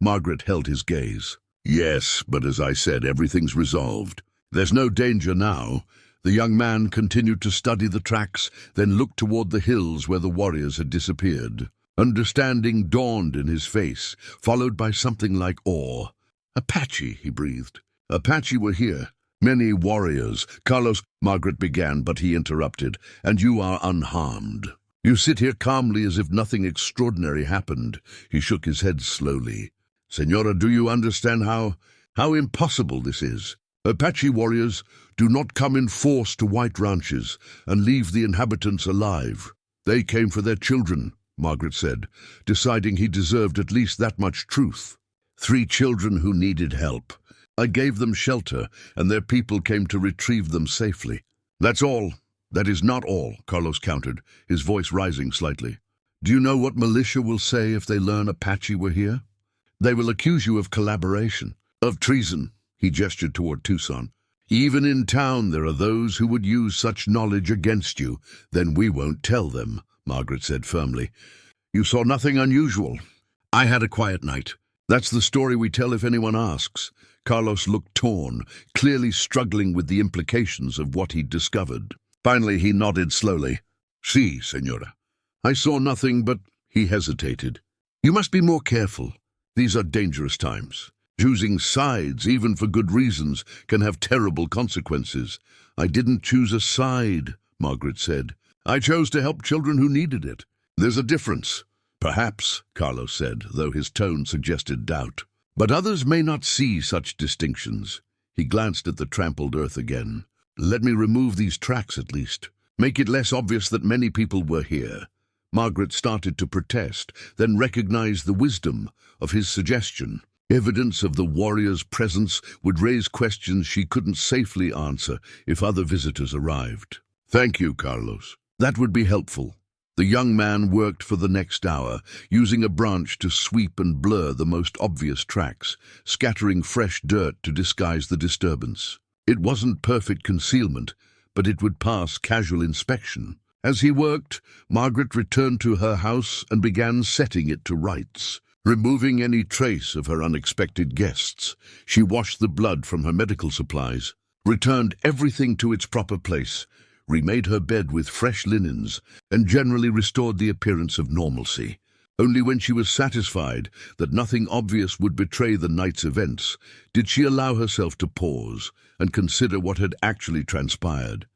Margaret held his gaze. "Yes, but as I said, everything's resolved. There's no danger now." The young man continued to study the tracks, then looked toward the hills where the warriors had disappeared. Understanding dawned in his face, followed by something like awe. "Apache," he breathed. "Apache were here. Many warriors." "Carlos," Margaret began, but he interrupted. "And you are unharmed. You sit here calmly as if nothing extraordinary happened." He shook his head slowly. "Señora, do you understand how impossible this is? Apache warriors do not come in force to white ranches and leave the inhabitants alive. They came for their children," Margaret said, deciding he deserved at least that much truth. 3 children who needed help. I gave them shelter, and their people came to retrieve them safely." "That's all." "That is not all," Carlos countered, his voice rising slightly. "Do you know what militia will say if they learn Apache were here? They will accuse you of collaboration, of treason." He gestured toward Tucson. "Even in town there are those who would use such knowledge against you." "Then we won't tell them," Margaret said firmly. "You saw nothing unusual." "I had a quiet night. That's the story we tell if anyone asks." Carlos looked torn, clearly struggling with the implications of what he'd discovered. Finally, he nodded slowly. "Si, señora. I saw nothing, but—" He hesitated. "You must be more careful. These are dangerous times. Choosing sides, even for good reasons, can have terrible consequences." "I didn't choose a side," Margaret said. "I chose to help children who needed it. There's a difference." "Perhaps," Carlos said, though his tone suggested doubt. "But others may not see such distinctions." He glanced at the trampled earth again. "Let me remove these tracks at least. Make it less obvious that many people were here." Margaret started to protest, then recognized the wisdom of his suggestion. Evidence of the warrior's presence would raise questions she couldn't safely answer if other visitors arrived. "Thank you, Carlos. That would be helpful." The young man worked for the next hour, using a branch to sweep and blur the most obvious tracks, scattering fresh dirt to disguise the disturbance. It wasn't perfect concealment, but it would pass casual inspection. As he worked, Margaret returned to her house and began setting it to rights. Removing any trace of her unexpected guests, she washed the blood from her medical supplies, returned everything to its proper place, remade her bed with fresh linens, and generally restored the appearance of normalcy. Only when she was satisfied that nothing obvious would betray the night's events did she allow herself to pause and consider what had actually transpired.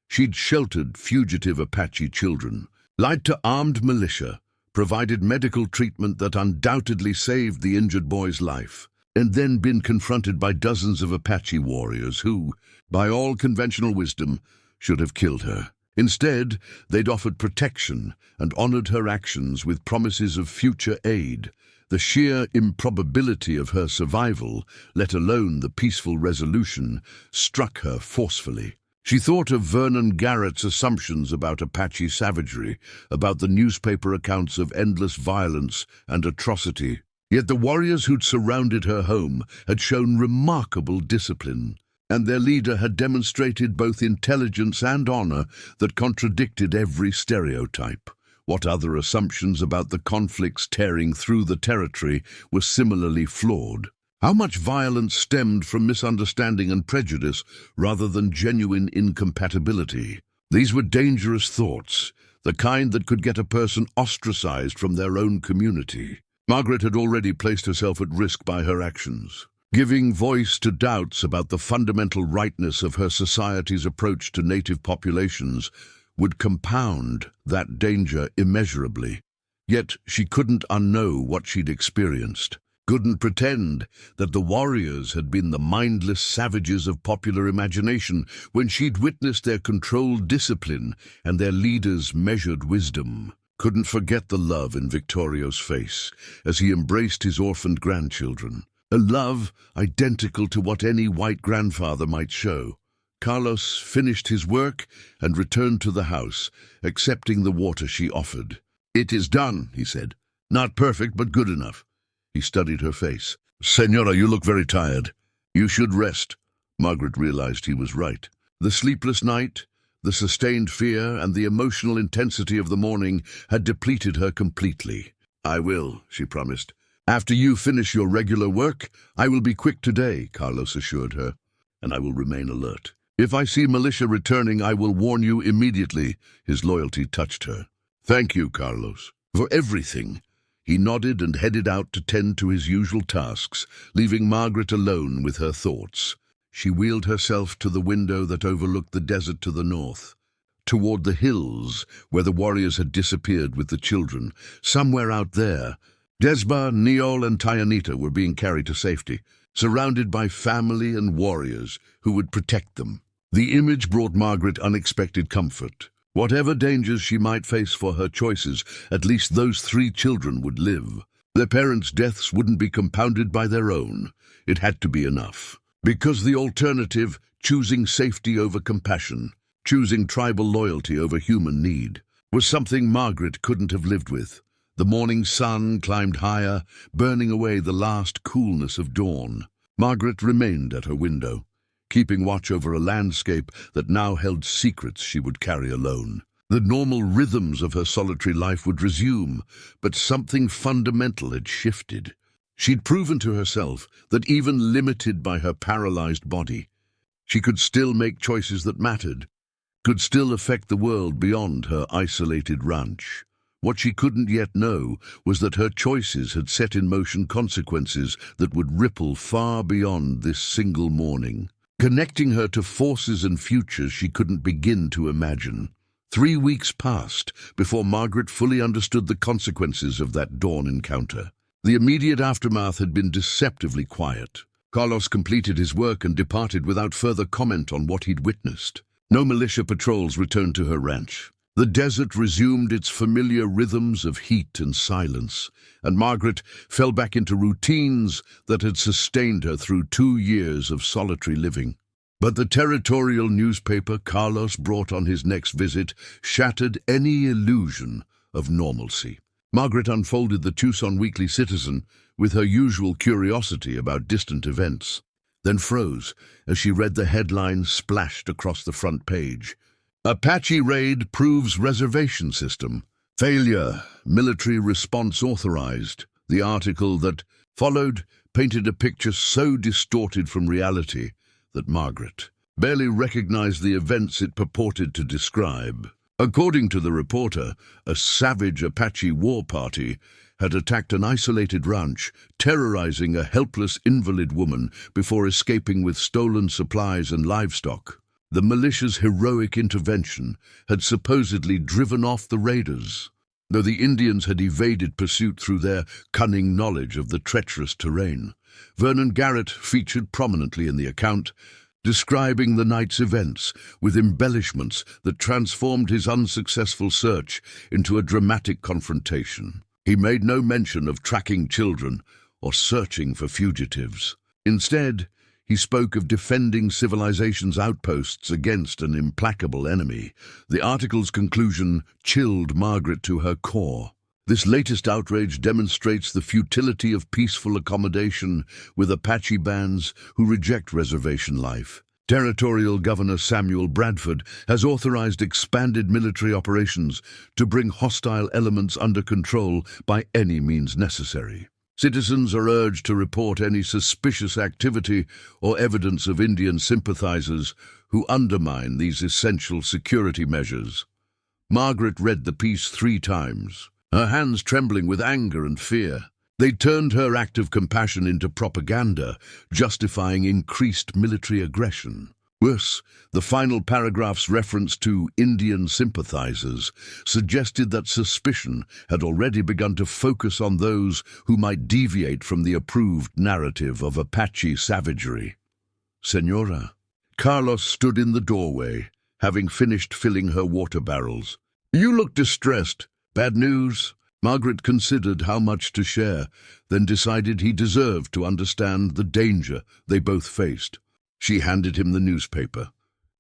She'd sheltered fugitive Apache children, lied to armed militia, provided medical treatment that undoubtedly saved the injured boy's life, and then been confronted by dozens of Apache warriors who, by all conventional wisdom, should have killed her. Instead, they'd offered protection and honored her actions with promises of future aid. The sheer improbability of her survival, let alone the peaceful resolution, struck her forcefully. She thought of Vernon Garrett's assumptions about Apache savagery, about the newspaper accounts of endless violence and atrocity. Yet the warriors who'd surrounded her home had shown remarkable discipline, and their leader had demonstrated both intelligence and honor that contradicted every stereotype. What other assumptions about the conflicts tearing through the territory were similarly flawed? How much violence stemmed from misunderstanding and prejudice rather than genuine incompatibility? These were dangerous thoughts, the kind that could get a person ostracized from their own community. Margaret had already placed herself at risk by her actions. Giving voice to doubts about the fundamental rightness of her society's approach to native populations would compound that danger immeasurably. Yet she couldn't unknow what she'd experienced, couldn't pretend that the warriors had been the mindless savages of popular imagination when she'd witnessed their controlled discipline and their leaders' measured wisdom. Couldn't forget the love in Victorio's face as he embraced his orphaned grandchildren. A love identical to what any white grandfather might show. Carlos finished his work and returned to the house, accepting the water she offered. "It is done," he said. "Not perfect, but good enough." He studied her face. "Senora, you look very tired. You should rest." Margaret realized he was right. The sleepless night, the sustained fear, and the emotional intensity of the morning had depleted her completely. "I will," she promised. "After you finish your regular work, I will be quick today," Carlos assured her, "and I will remain alert. If I see militia returning, I will warn you immediately." His loyalty touched her. "Thank you, Carlos, for everything." He nodded and headed out to tend to his usual tasks, leaving Margaret alone with her thoughts. She wheeled herself to the window that overlooked the desert to the north, toward the hills where the warriors had disappeared with the children. Somewhere out there, Desba, Neol, and Tayanita were being carried to safety, surrounded by family and warriors who would protect them. The image brought Margaret unexpected comfort. Whatever dangers she might face for her choices, at least those 3 children would live. Their parents' deaths wouldn't be compounded by their own. It had to be enough. Because the alternative, choosing safety over compassion, choosing tribal loyalty over human need, was something Margaret couldn't have lived with. The morning sun climbed higher, burning away the last coolness of dawn. Margaret remained at her window, keeping watch over a landscape that now held secrets she would carry alone. The normal rhythms of her solitary life would resume, but something fundamental had shifted. She'd proven to herself that even limited by her paralyzed body, she could still make choices that mattered, could still affect the world beyond her isolated ranch. What she couldn't yet know was that her choices had set in motion consequences that would ripple far beyond this single morning, connecting her to forces and futures she couldn't begin to imagine. 3 weeks passed before Margaret fully understood the consequences of that dawn encounter. The immediate aftermath had been deceptively quiet. Carlos completed his work and departed without further comment on what he'd witnessed. No militia patrols returned to her ranch. The desert resumed its familiar rhythms of heat and silence, and Margaret fell back into routines that had sustained her through 2 years of solitary living. But the territorial newspaper Carlos brought on his next visit shattered any illusion of normalcy. Margaret unfolded the Tucson Weekly Citizen with her usual curiosity about distant events, then froze as she read the headline splashed across the front page. Apache raid proves reservation system. Failure. Military response authorized. The article that followed painted a picture so distorted from reality that Margaret barely recognized the events it purported to describe. According to the reporter, a savage Apache war party had attacked an isolated ranch, terrorizing a helpless invalid woman before escaping with stolen supplies and livestock. The militia's heroic intervention had supposedly driven off the raiders, though the Indians had evaded pursuit through their cunning knowledge of the treacherous terrain. Vernon Garrett featured prominently in the account, describing the night's events with embellishments that transformed his unsuccessful search into a dramatic confrontation. He made no mention of tracking children or searching for fugitives. Instead, he spoke of defending civilization's outposts against an implacable enemy. The article's conclusion chilled Margaret to her core. This latest outrage demonstrates the futility of peaceful accommodation with Apache bands who reject reservation life. Territorial Governor Samuel Bradford has authorized expanded military operations to bring hostile elements under control by any means necessary. Citizens are urged to report any suspicious activity or evidence of Indian sympathizers who undermine these essential security measures. Margaret read the piece 3 times, her hands trembling with anger and fear. They turned her act of compassion into propaganda, justifying increased military aggression. Worse, the final paragraph's reference to Indian sympathizers suggested that suspicion had already begun to focus on those who might deviate from the approved narrative of Apache savagery. Senora. Carlos stood in the doorway, having finished filling her water barrels. You look distressed. Bad news? Margaret considered how much to share, then decided he deserved to understand the danger they both faced. She handed him the newspaper.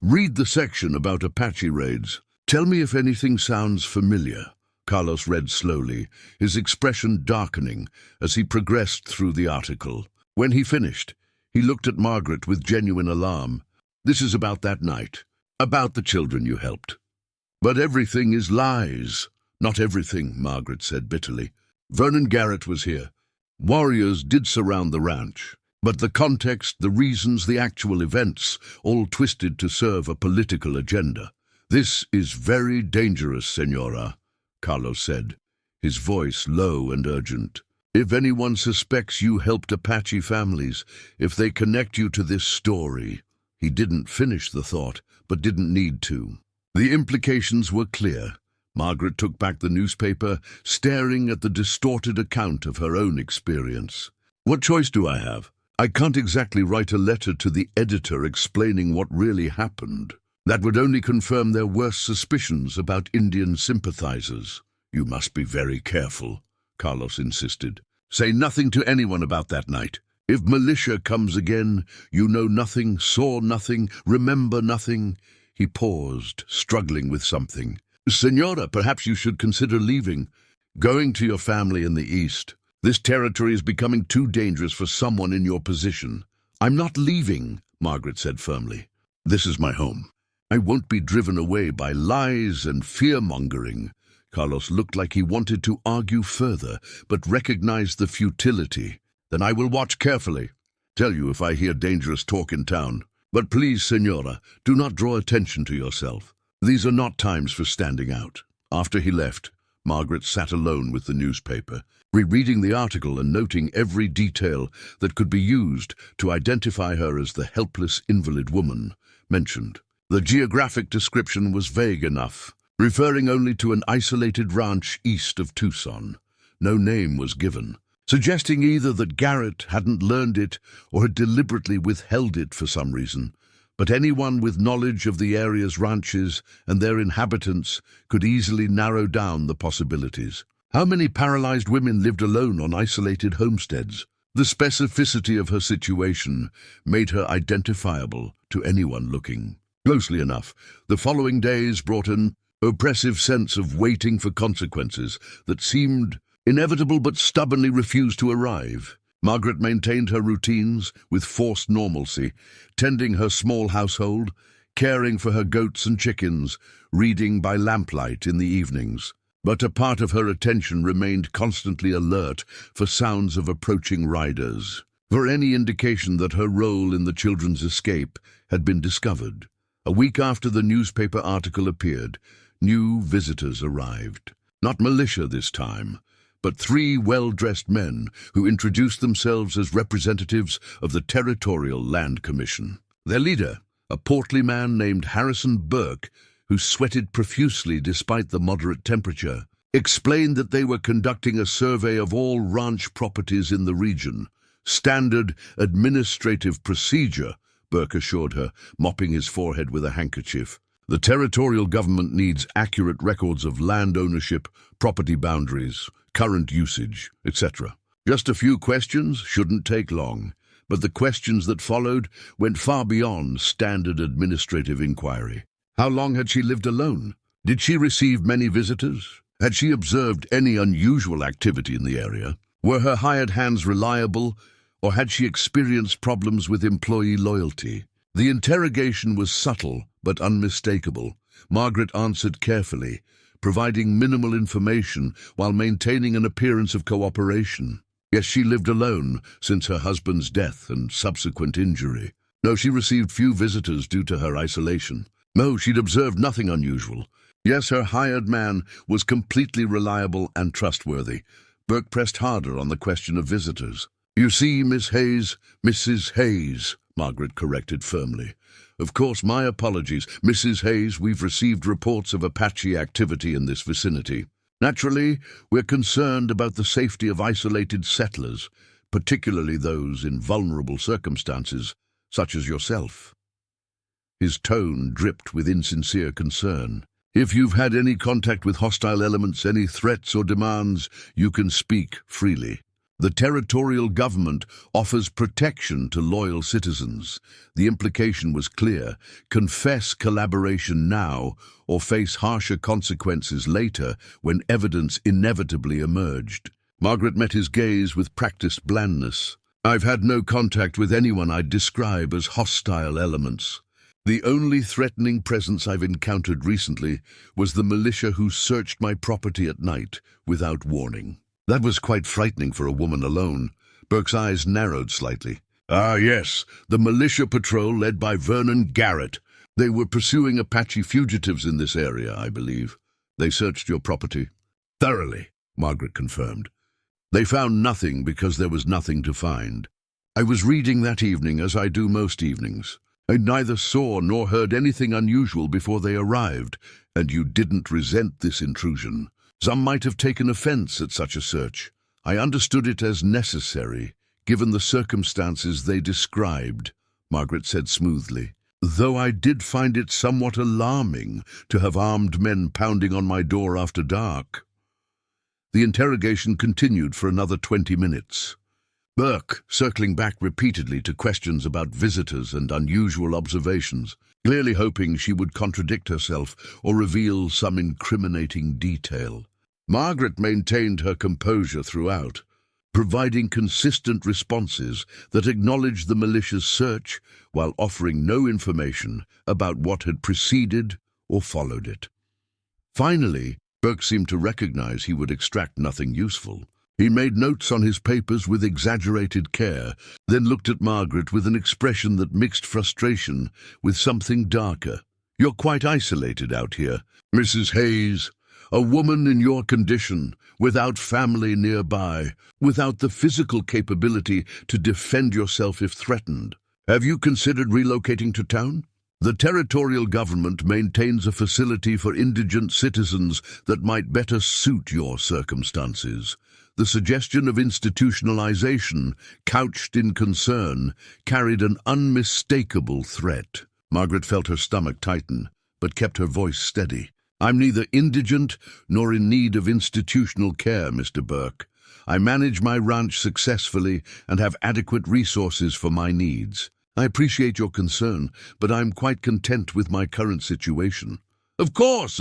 Read the section about Apache raids. Tell me if anything sounds familiar. Carlos read slowly, his expression darkening as he progressed through the article. When he finished, he looked at Margaret with genuine alarm. This is about that night, about the children you helped. But everything is lies. Not everything, Margaret said bitterly. Vernon Garrett was here. Warriors did surround the ranch, but the context, the reasons, the actual events, all twisted to serve a political agenda. This is very dangerous, Senora, Carlos said, his voice low and urgent. If anyone suspects you helped Apache families, if they connect you to this story. He didn't finish the thought, but didn't need to. The implications were clear. Margaret took back the newspaper, staring at the distorted account of her own experience. What choice do I have? I can't exactly write a letter to the editor explaining what really happened. That would only confirm their worst suspicions about Indian sympathizers. You must be very careful, Carlos insisted. Say nothing to anyone about that night. If militia comes again, you know nothing, saw nothing, remember nothing. He paused, struggling with something. Senora, perhaps you should consider leaving, going to your family in the east. This territory is becoming too dangerous for someone in your position. I'm not leaving, Margaret said firmly. This is my home. I won't be driven away by lies and fear-mongering. Carlos looked like he wanted to argue further, but recognized the futility. Then I will watch carefully. Tell you if I hear dangerous talk in town. But please, Senora, do not draw attention to yourself. These are not times for standing out. After he left, Margaret sat alone with the newspaper, rereading the article and noting every detail that could be used to identify her as the helpless invalid woman mentioned. The geographic description was vague enough, referring only to an isolated ranch east of Tucson. No name was given, suggesting either that Garrett hadn't learned it or had deliberately withheld it for some reason. But anyone with knowledge of the area's ranches and their inhabitants could easily narrow down the possibilities. How many paralyzed women lived alone on isolated homesteads? The specificity of her situation made her identifiable, to anyone looking closely enough. The following days brought an oppressive sense of waiting for consequences that seemed inevitable but stubbornly refused to arrive. Margaret maintained her routines with forced normalcy, tending her small household, caring for her goats and chickens, reading by lamplight in the evenings. But a part of her attention remained constantly alert for sounds of approaching riders, for any indication that her role in the children's escape had been discovered. A week after the newspaper article appeared, new visitors arrived. Not militia this time, but 3 well-dressed men who introduced themselves as representatives of the Territorial Land Commission. Their leader, a portly man named Harrison Burke, who sweated profusely despite the moderate temperature, explained that they were conducting a survey of all ranch properties in the region. Standard administrative procedure, Burke assured her, mopping his forehead with a handkerchief. The territorial government needs accurate records of land ownership, property boundaries, current usage, etc. Just a few questions shouldn't take long, but the questions that followed went far beyond standard administrative inquiry. How long had she lived alone? Did she receive many visitors? Had she observed any unusual activity in the area? Were her hired hands reliable, or had she experienced problems with employee loyalty? The interrogation was subtle but unmistakable. Margaret answered carefully, providing minimal information while maintaining an appearance of cooperation. Yes, she lived alone since her husband's death and subsequent injury. No, she received few visitors due to her isolation. No, she'd observed nothing unusual. Yes, her hired man was completely reliable and trustworthy. Burke pressed harder on the question of visitors. You see, Mrs. Hayes, Margaret corrected firmly. Of course, my apologies. Mrs. Hayes, we've received reports of Apache activity in this vicinity. Naturally, we're concerned about the safety of isolated settlers, particularly those in vulnerable circumstances, such as yourself. His tone dripped with insincere concern. If you've had any contact with hostile elements, any threats or demands, you can speak freely. The territorial government offers protection to loyal citizens. The implication was clear. Confess collaboration now or face harsher consequences later when evidence inevitably emerged. Margaret met his gaze with practiced blandness. I've had no contact with anyone I'd describe as hostile elements. The only threatening presence I've encountered recently was the militia who searched my property at night without warning. That was quite frightening for a woman alone. Burke's eyes narrowed slightly. Ah, yes, the militia patrol led by Vernon Garrett. They were pursuing Apache fugitives in this area, I believe. They searched your property. Thoroughly, Margaret confirmed. They found nothing because there was nothing to find. I was reading that evening, as I do most evenings. I neither saw nor heard anything unusual before they arrived, and you didn't resent this intrusion. Some might have taken offense at such a search. I understood it as necessary, given the circumstances they described, Margaret said smoothly. Though I did find it somewhat alarming to have armed men pounding on my door after dark. The interrogation continued for another 20 minutes. Burke circling back repeatedly to questions about visitors and unusual observations, clearly hoping she would contradict herself or reveal some incriminating detail. Margaret maintained her composure throughout, providing consistent responses that acknowledged the militia's search while offering no information about what had preceded or followed it. Finally, Burke seemed to recognize he would extract nothing useful. He made notes on his papers with exaggerated care, then looked at Margaret with an expression that mixed frustration with something darker. You're quite isolated out here, Mrs. Hayes. A woman in your condition, without family nearby, without the physical capability to defend yourself if threatened. Have you considered relocating to town? The territorial government maintains a facility for indigent citizens that might better suit your circumstances. The suggestion of institutionalization, couched in concern, carried an unmistakable threat. Margaret felt her stomach tighten, but kept her voice steady. I'm neither indigent nor in need of institutional care, Mr. Burke. I manage my ranch successfully and have adequate resources for my needs. I appreciate your concern, but I'm quite content with my current situation. Of course,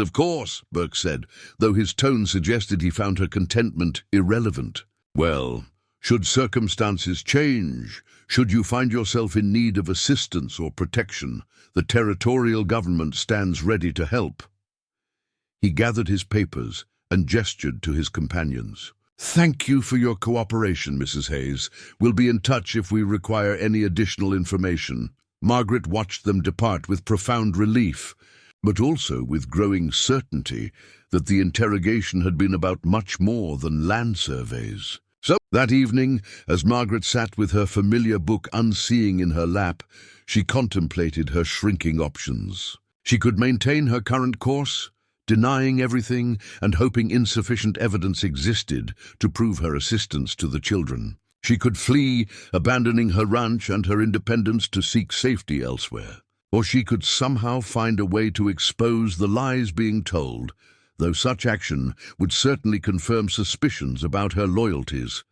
Burke said, though his tone suggested he found her contentment irrelevant. Well, should circumstances change, should you find yourself in need of assistance or protection, the territorial government stands ready to help. He gathered his papers and gestured to his companions. Thank you for your cooperation, Mrs. Hayes. We'll be in touch if we require any additional information. Margaret watched them depart with profound relief, but also with growing certainty that the interrogation had been about much more than land surveys. So, that evening, as Margaret sat with her familiar book Unseeing in her lap, she contemplated her shrinking options. She could maintain her current course, denying everything and hoping insufficient evidence existed to prove her assistance to the children. She could flee, abandoning her ranch and her independence to seek safety elsewhere. Or she could somehow find a way to expose the lies being told, though such action would certainly confirm suspicions about her loyalties.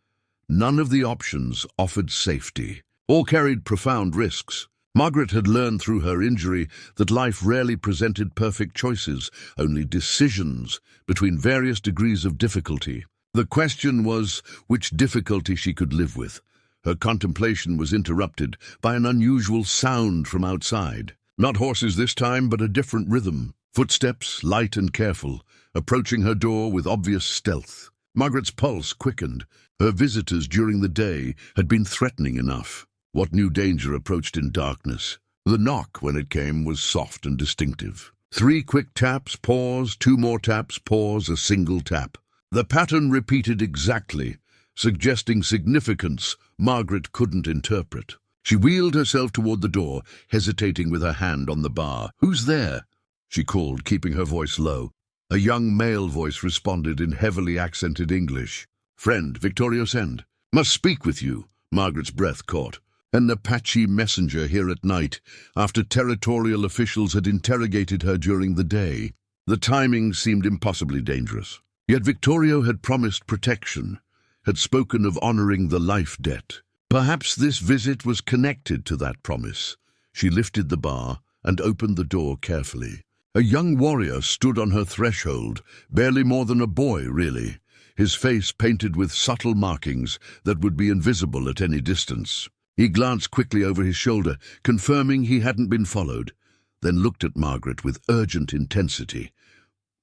None of the options offered safety. All carried profound risks. Margaret had learned through her injury that life rarely presented perfect choices, only decisions between various degrees of difficulty. The question was which difficulty she could live with. Her contemplation was interrupted by an unusual sound from outside. Not horses this time, but a different rhythm. Footsteps, light and careful, approaching her door with obvious stealth. Margaret's pulse quickened. Her visitors during the day had been threatening enough. What new danger approached in darkness? The knock, when it came, was soft and distinctive. 3 quick taps, pause, 2 more taps, pause, a single tap. The pattern repeated exactly, suggesting significance Margaret couldn't interpret. She wheeled herself toward the door, hesitating with her hand on the bar. "Who's there?" she called, keeping her voice low. A young male voice responded in heavily accented English. "Friend, Victorio Send. Must speak with you." Margaret's breath caught. An Apache messenger here at night, after territorial officials had interrogated her during the day. The timing seemed impossibly dangerous. Yet Victorio had promised protection, had spoken of honoring the life debt. Perhaps this visit was connected to that promise. She lifted the bar and opened the door carefully. A young warrior stood on her threshold, barely more than a boy, really, his face painted with subtle markings that would be invisible at any distance. He glanced quickly over his shoulder, confirming he hadn't been followed, then looked at Margaret with urgent intensity.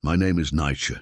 "My name is Nietzsche,"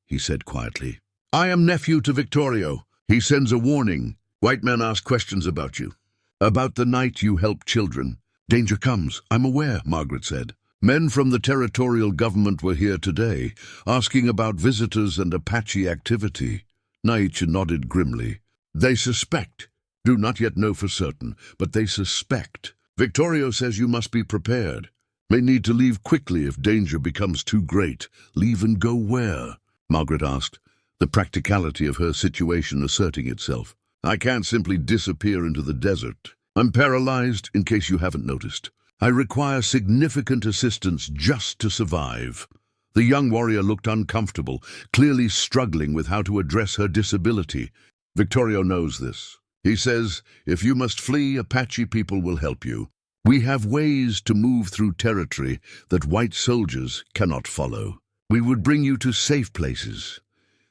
he said quietly. "I am nephew to Victorio. He sends a warning. White men ask questions about you. About the night you helped children. Danger comes, I'm aware," Margaret said. "Men from the territorial government were here today, asking about visitors and Apache activity." Nietzsche nodded grimly. "They suspect. Do not yet know for certain, but they suspect. Victorio says you must be prepared. May need to leave quickly if danger becomes too great. Leave and go where?" Margaret asked, the practicality of her situation asserting itself. "I can't simply disappear into the desert. I'm paralyzed, in case you haven't noticed. I require significant assistance just to survive." The young warrior looked uncomfortable, clearly struggling with how to address her disability. "Victorio knows this. He says, if you must flee, Apache people will help you. We have ways to move through territory that white soldiers cannot follow. We would bring you to safe places."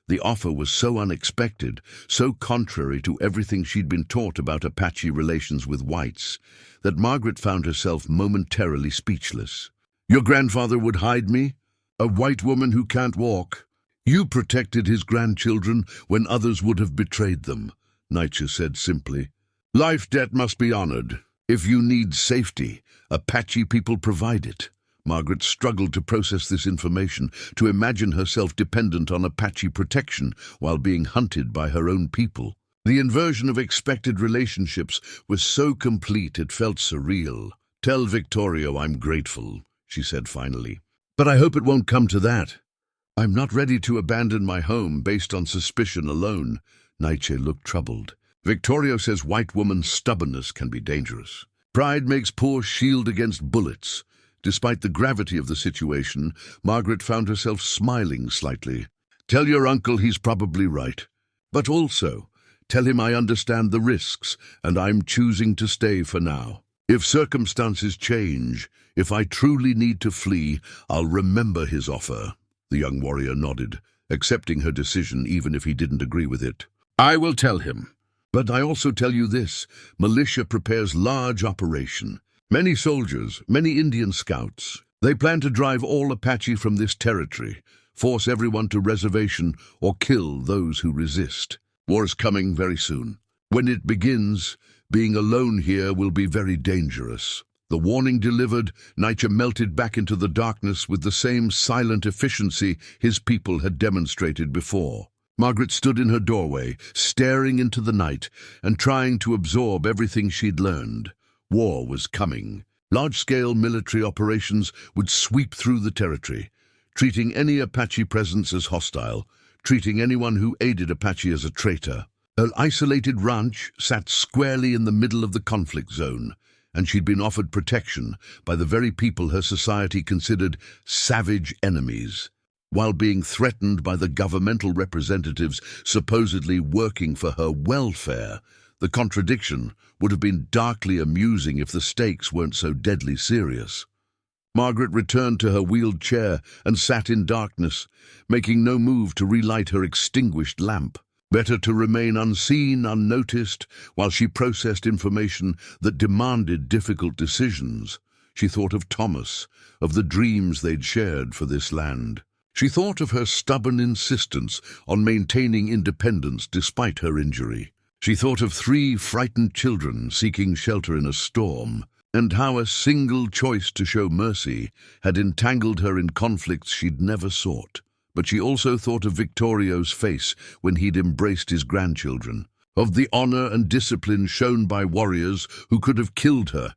The offer was so unexpected, so contrary to everything she'd been taught about Apache relations with whites, that Margaret found herself momentarily speechless. "Your grandfather would hide me? A white woman who can't walk? You protected his grandchildren when others would have betrayed them," Nietzsche said simply. "Life debt must be honored. If you need safety, Apache people provide it." Margaret struggled to process this information, to imagine herself dependent on Apache protection while being hunted by her own people. The inversion of expected relationships was so complete it felt surreal. "Tell Victorio I'm grateful," she said finally. "But I hope it won't come to that. I'm not ready to abandon my home based on suspicion alone." Nietzsche looked troubled. "Victorio says white woman's stubbornness can be dangerous. Pride makes poor shield against bullets." Despite the gravity of the situation, Margaret found herself smiling slightly. "Tell your uncle he's probably right. But also, tell him I understand the risks, and I'm choosing to stay for now." If circumstances change, if I truly need to flee, I'll remember his offer." The young warrior nodded, accepting her decision even if he didn't agree with it. "I will tell him. But I also tell you this, militia prepares large operation. Many soldiers, many Indian scouts. They plan to drive all Apache from this territory, force everyone to reservation, or kill those who resist. War is coming very soon. When it begins, being alone here will be very dangerous." The warning delivered, Nietzsche melted back into the darkness with the same silent efficiency his people had demonstrated before. Margaret stood in her doorway, staring into the night and trying to absorb everything she'd learned. War was coming. Large-scale military operations would sweep through the territory, treating any Apache presence as hostile, treating anyone who aided Apache as a traitor. Her isolated ranch sat squarely in the middle of the conflict zone, and she'd been offered protection by the very people her society considered savage enemies, while being threatened by the governmental representatives supposedly working for her welfare. The contradiction would have been darkly amusing if the stakes weren't so deadly serious. Margaret returned to her wheeled chair and sat in darkness, making no move to relight her extinguished lamp. Better to remain unseen, unnoticed, while she processed information that demanded difficult decisions. She thought of Thomas, of the dreams they'd shared for this land. She thought of her stubborn insistence on maintaining independence despite her injury. She thought of 3 frightened children seeking shelter in a storm, and how a single choice to show mercy had entangled her in conflicts she'd never sought. But she also thought of Victorio's face when he'd embraced his grandchildren, of the honor and discipline shown by warriors who could have killed her,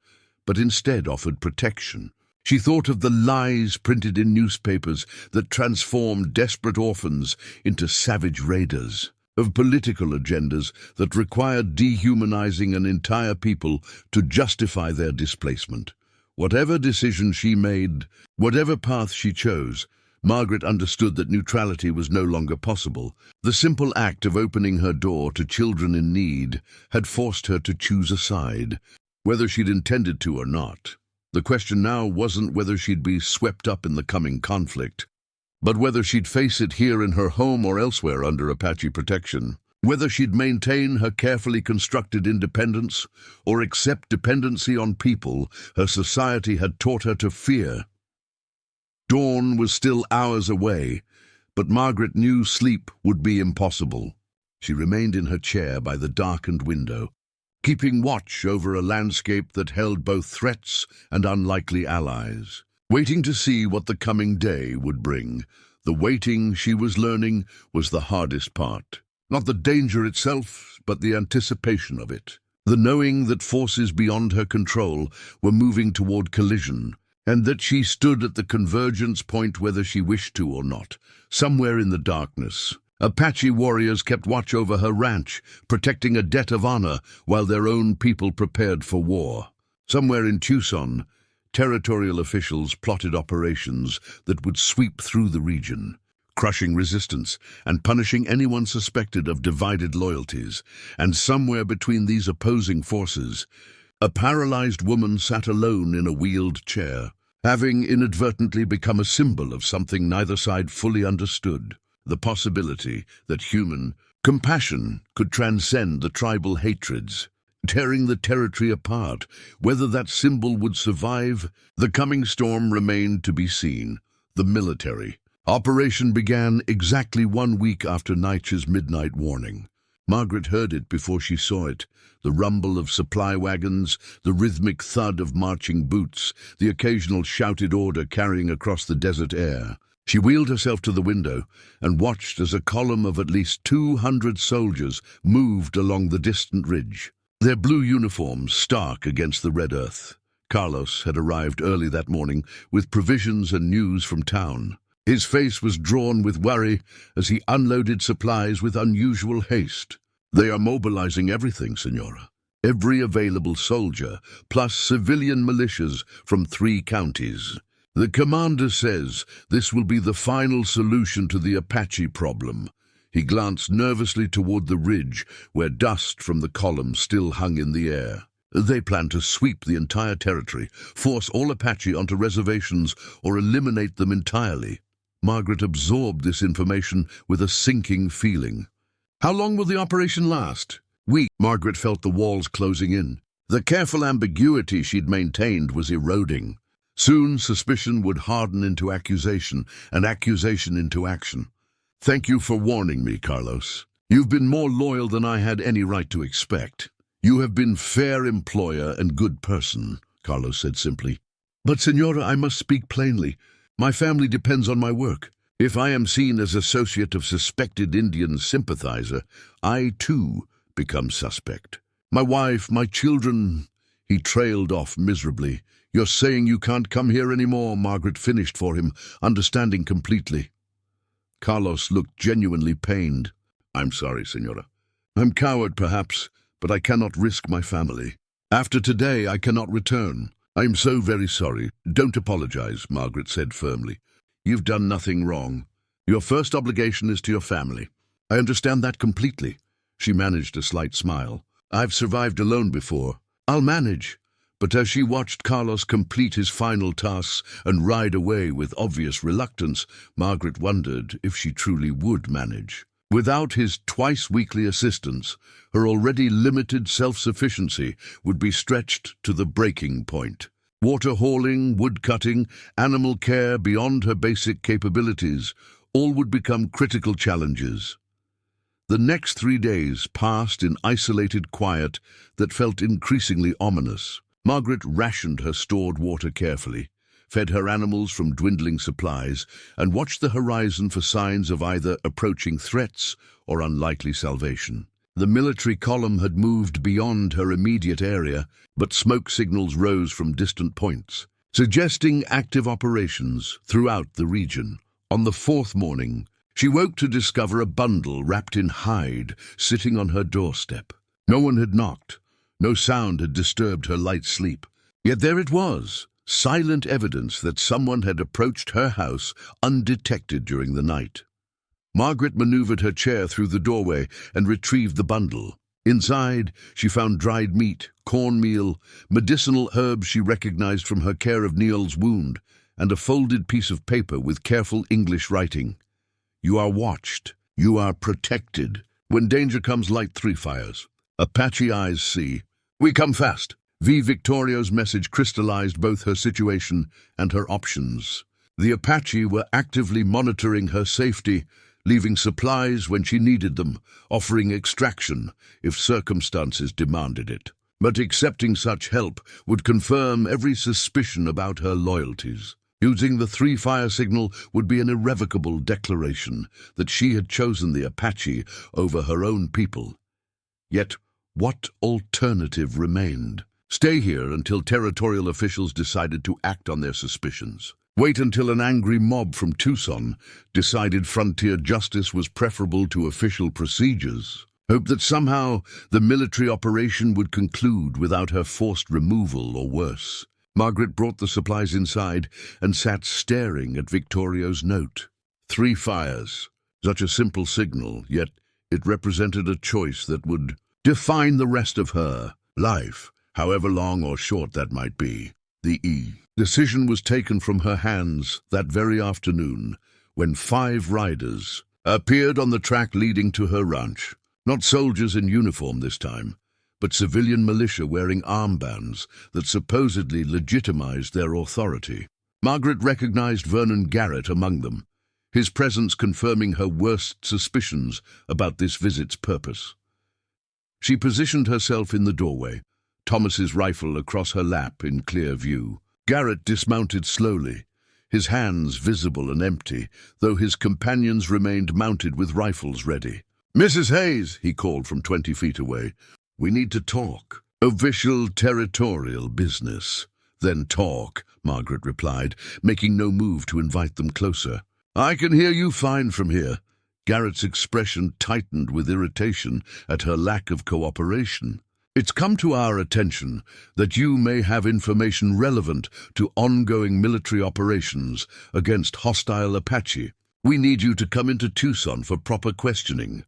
but instead offered protection. She thought of the lies printed in newspapers that transformed desperate orphans into savage raiders, of political agendas that required dehumanizing an entire people to justify their displacement. Whatever decision she made, whatever path she chose, Margaret understood that neutrality was no longer possible. The simple act of opening her door to children in need had forced her to choose a side, whether she'd intended to or not. The question now wasn't whether she'd be swept up in the coming conflict, but whether she'd face it here in her home or elsewhere under Apache protection. Whether she'd maintain her carefully constructed independence or accept dependency on people her society had taught her to fear. Dawn was still hours away, but Margaret knew sleep would be impossible. She remained in her chair by the darkened window, keeping watch over a landscape that held both threats and unlikely allies, waiting to see what the coming day would bring. The waiting, she was learning, was the hardest part. Not the danger itself, but the anticipation of it. The knowing that forces beyond her control were moving toward collision, and that she stood at the convergence point whether she wished to or not, somewhere in the darkness. Apache warriors kept watch over her ranch, protecting a debt of honor while their own people prepared for war. Somewhere in Tucson, territorial officials plotted operations that would sweep through the region, crushing resistance and punishing anyone suspected of divided loyalties. And somewhere between these opposing forces, a paralyzed woman sat alone in a wheeled chair, having inadvertently become a symbol of something neither side fully understood, the possibility that human compassion could transcend the tribal hatreds, tearing the territory apart. Whether that symbol would survive, the coming storm remained to be seen. The military operation began exactly 1 week after Nietzsche's midnight warning. Margaret heard it before she saw it, the rumble of supply wagons, the rhythmic thud of marching boots, the occasional shouted order carrying across the desert air. She wheeled herself to the window and watched as a column of at least 200 soldiers moved along the distant ridge, their blue uniforms stark against the red earth. Carlos had arrived early that morning with provisions and news from town. His face was drawn with worry as he unloaded supplies with unusual haste. "They are mobilizing everything, Senora. Every available soldier, plus civilian militias from 3 counties. The commander says this will be the final solution to the Apache problem." He glanced nervously toward the ridge, where dust from the column still hung in the air. They plan to sweep the entire territory, force all Apache onto reservations, or eliminate them entirely. Margaret absorbed this information with a sinking feeling. How long will the operation last? Margaret felt the walls closing in. The careful ambiguity she'd maintained was eroding. Soon suspicion would harden into accusation, and accusation into action. Thank you for warning me, Carlos. You've been more loyal than I had any right to expect. You have been fair employer and good person, Carlos said simply. But, Senora, I must speak plainly. My family depends on my work. If I am seen as associate of suspected Indian sympathizer, I, too, become suspect. My wife, my children... He trailed off miserably. You're saying you can't come here anymore, Margaret finished for him, understanding completely. Carlos looked genuinely pained. I'm sorry, Senora. I'm coward, perhaps, but I cannot risk my family. After today, I cannot return. I'm so very sorry. Don't apologize, Margaret said firmly. You've done nothing wrong. Your first obligation is to your family. I understand that completely. She managed a slight smile. I've survived alone before. I'll manage. But as she watched Carlos complete his final tasks and ride away with obvious reluctance, Margaret wondered if she truly would manage. Without his twice-weekly assistance, her already limited self-sufficiency would be stretched to the breaking point. Water hauling, wood-cutting, animal care beyond her basic capabilities, all would become critical challenges. The next 3 days passed in isolated quiet that felt increasingly ominous. Margaret rationed her stored water carefully, fed her animals from dwindling supplies, and watched the horizon for signs of either approaching threats or unlikely salvation. The military column had moved beyond her immediate area, but smoke signals rose from distant points, suggesting active operations throughout the region. On the 4th morning, she woke to discover a bundle wrapped in hide sitting on her doorstep. No one had knocked. No sound had disturbed her light sleep. Yet there it was, silent evidence that someone had approached her house undetected during the night. Margaret maneuvered her chair through the doorway and retrieved the bundle. Inside, she found dried meat, cornmeal, medicinal herbs she recognized from her care of Neil's wound, and a folded piece of paper with careful English writing. You are watched. You are protected. When danger comes, light 3 fires. Apache eyes see. We come fast. Victorio's message crystallized both her situation and her options. The Apache were actively monitoring her safety, leaving supplies when she needed them, offering extraction if circumstances demanded it. But accepting such help would confirm every suspicion about her loyalties. Using the 3-fire signal would be an irrevocable declaration that she had chosen the Apache over her own people. Yet, what alternative remained? Stay here until territorial officials decided to act on their suspicions. Wait until an angry mob from Tucson decided frontier justice was preferable to official procedures. Hope that somehow the military operation would conclude without her forced removal or worse. Margaret brought the supplies inside and sat staring at Victorio's note. 3 fires. Such a simple signal, yet it represented a choice that would define the rest of her life, however long or short that might be. The decision was taken from her hands that very afternoon when 5 riders appeared on the track leading to her ranch. Not soldiers in uniform this time, but civilian militia wearing armbands that supposedly legitimized their authority. Margaret recognized Vernon Garrett among them, his presence confirming her worst suspicions about this visit's purpose. She positioned herself in the doorway, Thomas's rifle across her lap in clear view. Garrett dismounted slowly, his hands visible and empty, though his companions remained mounted with rifles ready. "Mrs. Hayes," he called from 20 feet away, "we need to talk. Official territorial business." "Then talk," Margaret replied, making no move to invite them closer. "I can hear you fine from here." Garrett's expression tightened with irritation at her lack of cooperation. "It's come to our attention that you may have information relevant to ongoing military operations against hostile Apache. We need you to come into Tucson for proper questioning."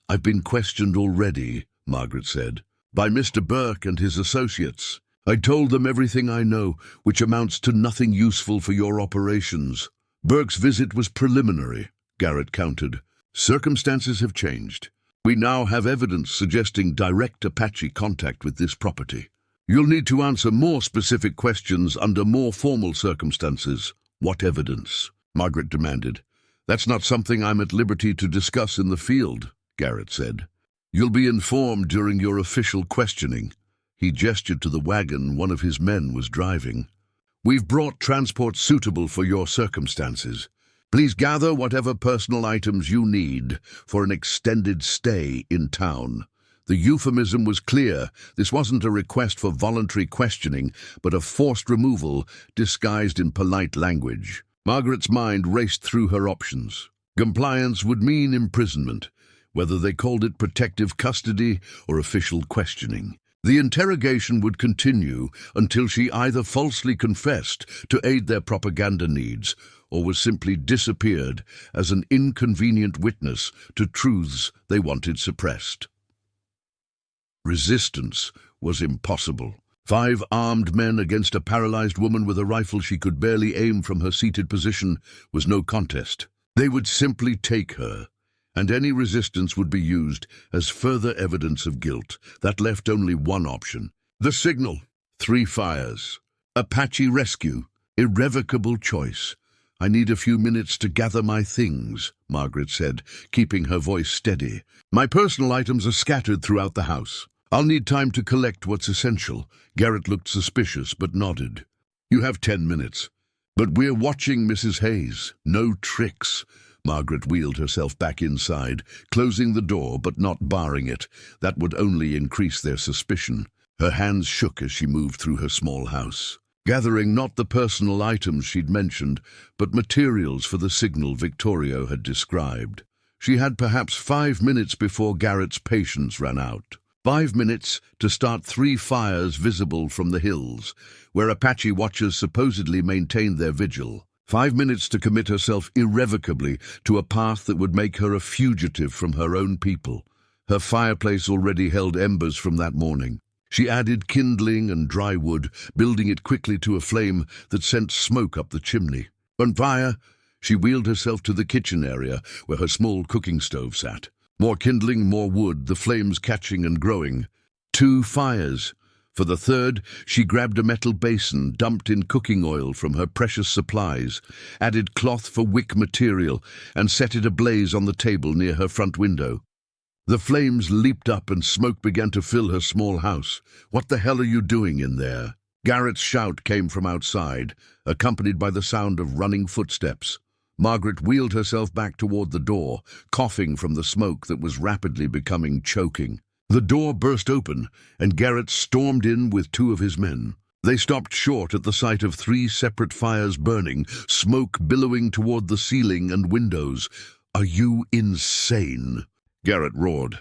"I've been questioned already," Margaret said. by Mr. Burke and his associates. I told them everything I know, which amounts to nothing useful for your operations. Burke's visit was preliminary, Garrett countered. Circumstances have changed. We now have evidence suggesting direct Apache contact with this property. You'll need to answer more specific questions under more formal circumstances. What evidence? Margaret demanded. That's not something I'm at liberty to discuss in the field, Garrett said. You'll be informed during your official questioning. He gestured to the wagon one of his men was driving. We've brought transport suitable for your circumstances. Please gather whatever personal items you need for an extended stay in town. The euphemism was clear. This wasn't a request for voluntary questioning, but a forced removal disguised in polite language. Margaret's mind raced through her options. Compliance would mean imprisonment, whether they called it protective custody or official questioning. The interrogation would continue until she either falsely confessed to aid their propaganda needs or was simply disappeared as an inconvenient witness to truths they wanted suppressed. Resistance was impossible. 5 armed men against a paralyzed woman with a rifle she could barely aim from her seated position was no contest. They would simply take her, and any resistance would be used as further evidence of guilt. That left only one option. The signal. 3 fires. Apache rescue. Irrevocable choice. I need a few minutes to gather my things, Margaret said, keeping her voice steady. My personal items are scattered throughout the house. I'll need time to collect what's essential. Garrett looked suspicious, but nodded. You have 10 minutes. But we're watching Mrs. Hayes. No tricks. Margaret wheeled herself back inside, closing the door but not barring it. That would only increase their suspicion. Her hands shook as she moved through her small house, gathering not the personal items she'd mentioned, but materials for the signal Victorio had described. She had perhaps 5 minutes before Garrett's patience ran out. 5 minutes to start 3 fires visible from the hills, where Apache watchers supposedly maintained their vigil. 5 minutes to commit herself irrevocably to a path that would make her a fugitive from her own people. Her fireplace already held embers from that morning. She added kindling and dry wood, building it quickly to a flame that sent smoke up the chimney. On fire, she wheeled herself to the kitchen area where her small cooking stove sat. More kindling, more wood, the flames catching and growing. 2 fires. For the third, she grabbed a metal basin, dumped in cooking oil from her precious supplies, added cloth for wick material, and set it ablaze on the table near her front window. The flames leaped up and smoke began to fill her small house. What the hell are you doing in there? Garrett's shout came from outside, accompanied by the sound of running footsteps. Margaret wheeled herself back toward the door, coughing from the smoke that was rapidly becoming choking. The door burst open, and Garrett stormed in with 2 of his men. They stopped short at the sight of 3 separate fires burning, smoke billowing toward the ceiling and windows. Are you insane? Garrett roared.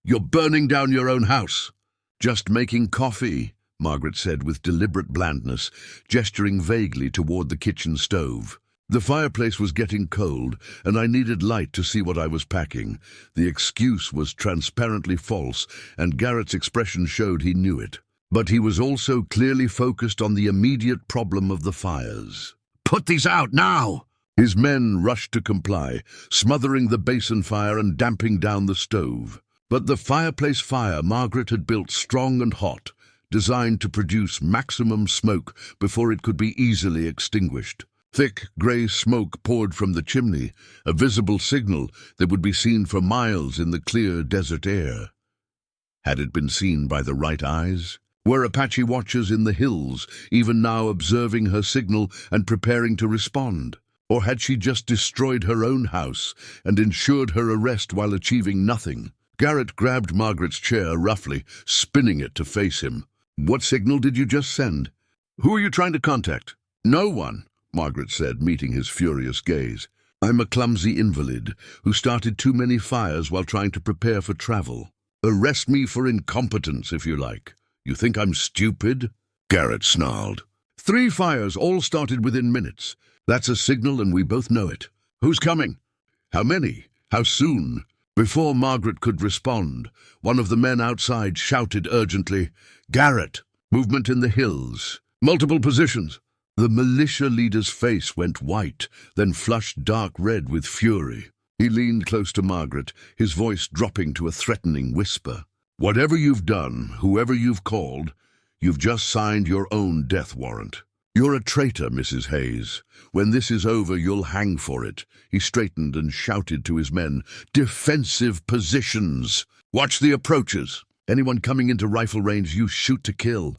You're burning down your own house. Just making coffee, Margaret said with deliberate blandness, gesturing vaguely toward the kitchen stove. The fireplace was getting cold, and I needed light to see what I was packing. The excuse was transparently false, and Garrett's expression showed he knew it. But he was also clearly focused on the immediate problem of the fires. Put these out, now! His men rushed to comply, smothering the basin fire and damping down the stove. But the fireplace fire Margaret had built strong and hot, designed to produce maximum smoke before it could be easily extinguished. Thick, grey smoke poured from the chimney, a visible signal that would be seen for miles in the clear desert air. Had it been seen by the right eyes? Were Apache watchers in the hills even now observing her signal and preparing to respond? Or had she just destroyed her own house and ensured her arrest while achieving nothing? Garrett grabbed Margaret's chair roughly, spinning it to face him. What signal did you just send? Who are you trying to contact? No one, Margaret said, meeting his furious gaze. I'm a clumsy invalid who started too many fires while trying to prepare for travel. Arrest me for incompetence, if you like. You think I'm stupid? Garrett snarled. 3 fires all started within minutes. That's a signal and we both know it. Who's coming? How many? How soon? Before Margaret could respond, one of the men outside shouted urgently, "Garrett! Movement in the hills! Multiple positions!" The militia leader's face went white, then flushed dark red with fury. He leaned close to Margaret, his voice dropping to a threatening whisper. "Whatever you've done, whoever you've called, you've just signed your own death warrant. You're a traitor, Mrs. Hayes. When this is over, you'll hang for it." He straightened and shouted to his men, "Defensive positions! Watch the approaches! Anyone coming into rifle range, you shoot to kill."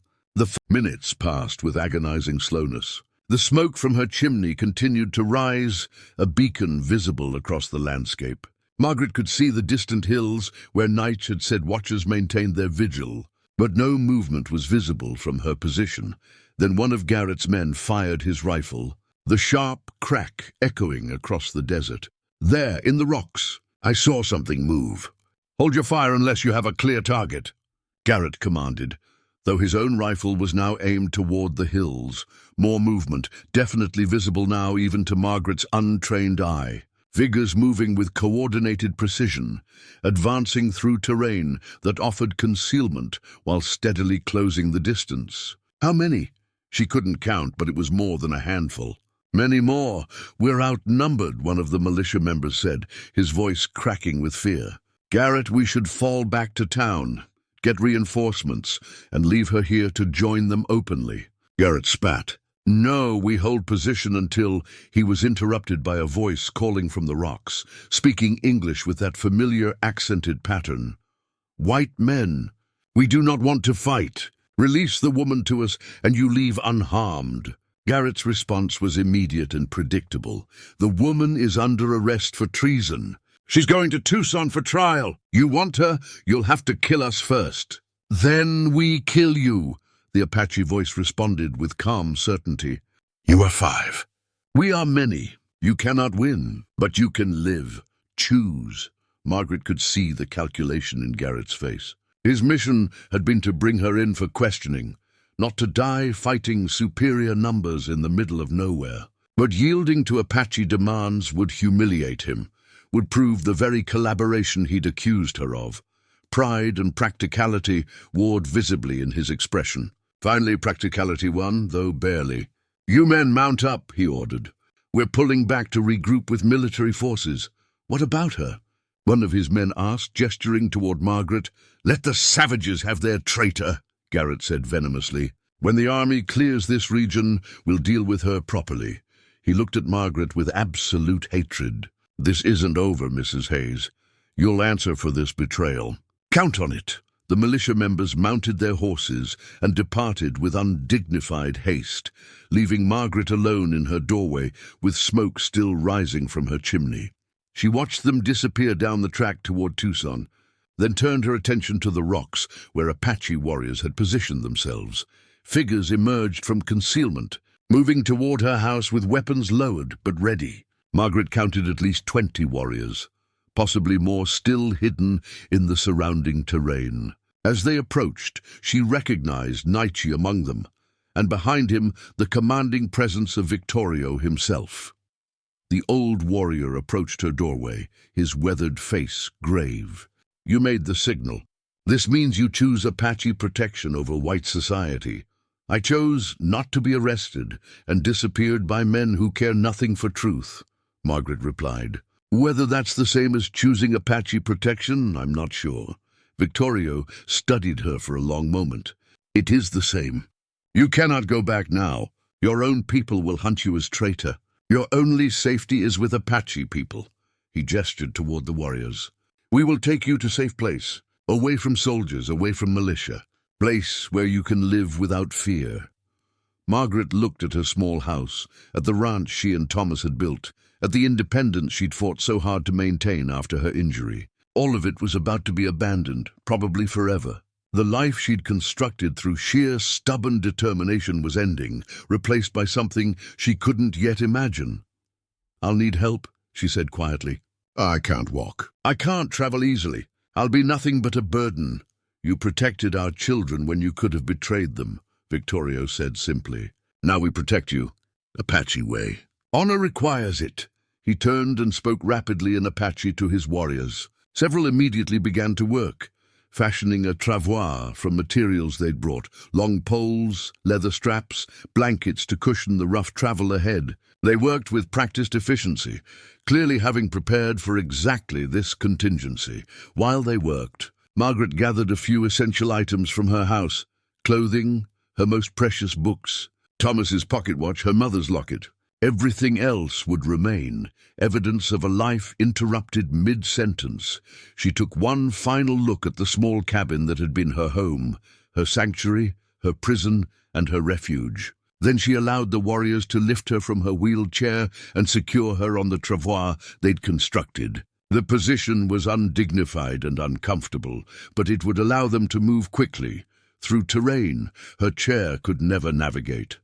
Minutes passed with agonizing slowness. The smoke from her chimney continued to rise, a beacon visible across the landscape. Margaret could see the distant hills where Knight had said watchers maintained their vigil, but no movement was visible from her position. Then one of Garrett's men fired his rifle, the sharp crack echoing across the desert. "There, in the rocks. I saw something move. Hold your fire unless you have a clear target," Garrett commanded, though his own rifle was now aimed toward the hills. More movement, definitely visible now even to Margaret's untrained eye. Figures moving with coordinated precision, advancing through terrain that offered concealment while steadily closing the distance. How many? She couldn't count, but it was more than a handful. "Many more. We're outnumbered," one of the militia members said, his voice cracking with fear. "Garrett, we should fall back to town, get reinforcements, and leave her here to join them openly." Garrett spat. "No, we hold position until—" He was interrupted by a voice calling from the rocks, speaking English with that familiar accented pattern. "White men, we do not want to fight. Release the woman to us, and you leave unharmed." Garrett's response was immediate and predictable. "The woman is under arrest for treason. She's going to Tucson for trial. You want her? You'll have to kill us first." "Then we kill you," the Apache voice responded with calm certainty. "You are 5. We are many. You cannot win, but you can live. Choose." Margaret could see the calculation in Garrett's face. His mission had been to bring her in for questioning, not to die fighting superior numbers in the middle of nowhere. But yielding to Apache demands would humiliate him, would prove the very collaboration he'd accused her of. Pride and practicality warred visibly in his expression. Finally, practicality won, though barely. "You men mount up," he ordered. "We're pulling back to regroup with military forces." "What about her?" one of his men asked, gesturing toward Margaret. "Let the savages have their traitor," Garrett said venomously. "When the army clears this region, we'll deal with her properly." He looked at Margaret with absolute hatred. "This isn't over, Mrs. Hayes. You'll answer for this betrayal. Count on it." The militia members mounted their horses and departed with undignified haste, leaving Margaret alone in her doorway with smoke still rising from her chimney. She watched them disappear down the track toward Tucson, then turned her attention to the rocks where Apache warriors had positioned themselves. Figures emerged from concealment, moving toward her house with weapons lowered but ready. Margaret counted at least 20 warriors, possibly more still hidden in the surrounding terrain. As they approached, she recognized Nietzsche among them, and behind him the commanding presence of Victorio himself. The old warrior approached her doorway, his weathered face grave. "You made the signal. This means you choose Apache protection over white society. I chose not to be arrested and disappeared by men who care nothing for truth," Margaret replied. "Whether that's the same as choosing Apache protection, I'm not sure." Victorio studied her for a long moment. "It is the same. You cannot go back now. Your own people will hunt you as traitor. Your only safety is with Apache people." He gestured toward the warriors. "We will take you to safe place, away from soldiers, away from militia. Place where you can live without fear." Margaret looked at her small house, at the ranch she and Thomas had built, at the independence she'd fought so hard to maintain after her injury. All of it was about to be abandoned, probably forever. The life she'd constructed through sheer stubborn determination was ending, replaced by something she couldn't yet imagine. "I'll need help," she said quietly. "I can't walk. I can't travel easily. I'll be nothing but a burden." "You protected our children when you could have betrayed them," Victorio said simply. "Now we protect you, Apache way. Honor requires it." He turned and spoke rapidly in Apache to his warriors. Several immediately began to work, fashioning a travois from materials they'd brought, long poles, leather straps, blankets to cushion the rough travel ahead. They worked with practiced efficiency, clearly having prepared for exactly this contingency. While they worked, Margaret gathered a few essential items from her house: clothing, her most precious books, Thomas's pocket watch, her mother's locket. Everything else would remain, evidence of a life interrupted mid-sentence. She took one final look at the small cabin that had been her home, her sanctuary, her prison, and her refuge. Then she allowed the warriors to lift her from her wheeled chair and secure her on the travois they'd constructed. The position was undignified and uncomfortable, but it would allow them to move quickly, through terrain her chair could never navigate.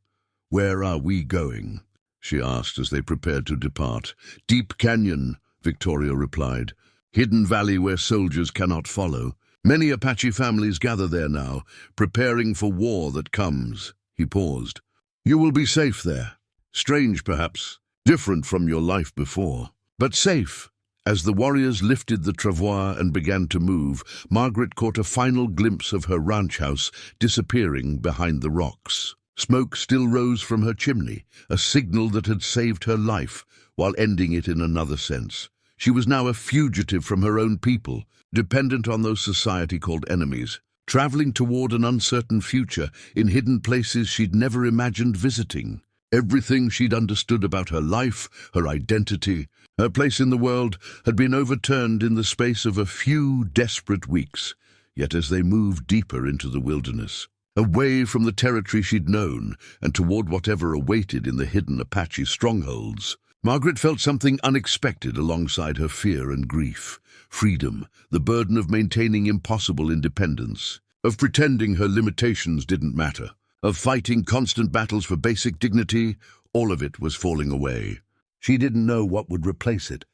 "Where are we going?" she asked as they prepared to depart. "Deep canyon," Victoria replied. "Hidden valley where soldiers cannot follow. Many Apache families gather there now, preparing for war that comes." He paused. "You will be safe there. Strange, perhaps, different from your life before, but safe." As the warriors lifted the travois and began to move, Margaret caught a final glimpse of her ranch house disappearing behind the rocks. Smoke still rose from her chimney, a signal that had saved her life, while ending it in another sense. She was now a fugitive from her own people, dependent on those society called enemies, traveling toward an uncertain future in hidden places she'd never imagined visiting. Everything she'd understood about her life, her identity, her place in the world, had been overturned in the space of a few desperate weeks. Yet as they moved deeper into the wilderness, away from the territory she'd known and toward whatever awaited in the hidden Apache strongholds, Margaret felt something unexpected alongside her fear and grief. Freedom, the burden of maintaining impossible independence, of pretending her limitations didn't matter, of fighting constant battles for basic dignity. All of it was falling away. She didn't know what would replace it,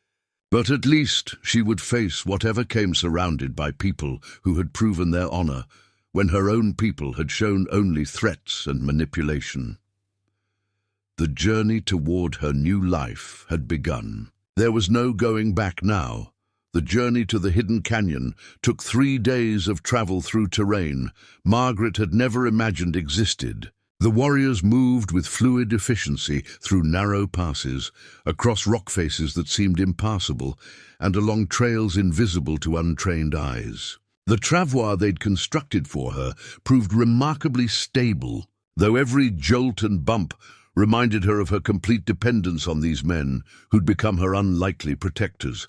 but at least she would face whatever came, surrounded by people who had proven their honor, when her own people had shown only threats and manipulation. The journey toward her new life had begun. There was no going back now. The journey to the hidden canyon took 3 days of travel through terrain Margaret had never imagined existed. The warriors moved with fluid efficiency through narrow passes, across rock faces that seemed impassable, and along trails invisible to untrained eyes. The travois they'd constructed for her proved remarkably stable, though every jolt and bump reminded her of her complete dependence on these men who'd become her unlikely protectors.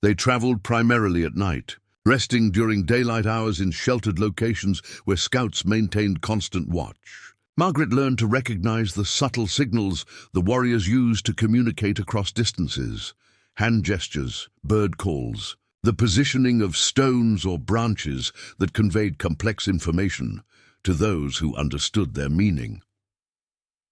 They traveled primarily at night, resting during daylight hours in sheltered locations where scouts maintained constant watch. Margaret learned to recognize the subtle signals the warriors used to communicate across distances: hand gestures, bird calls, the positioning of stones or branches that conveyed complex information to those who understood their meaning.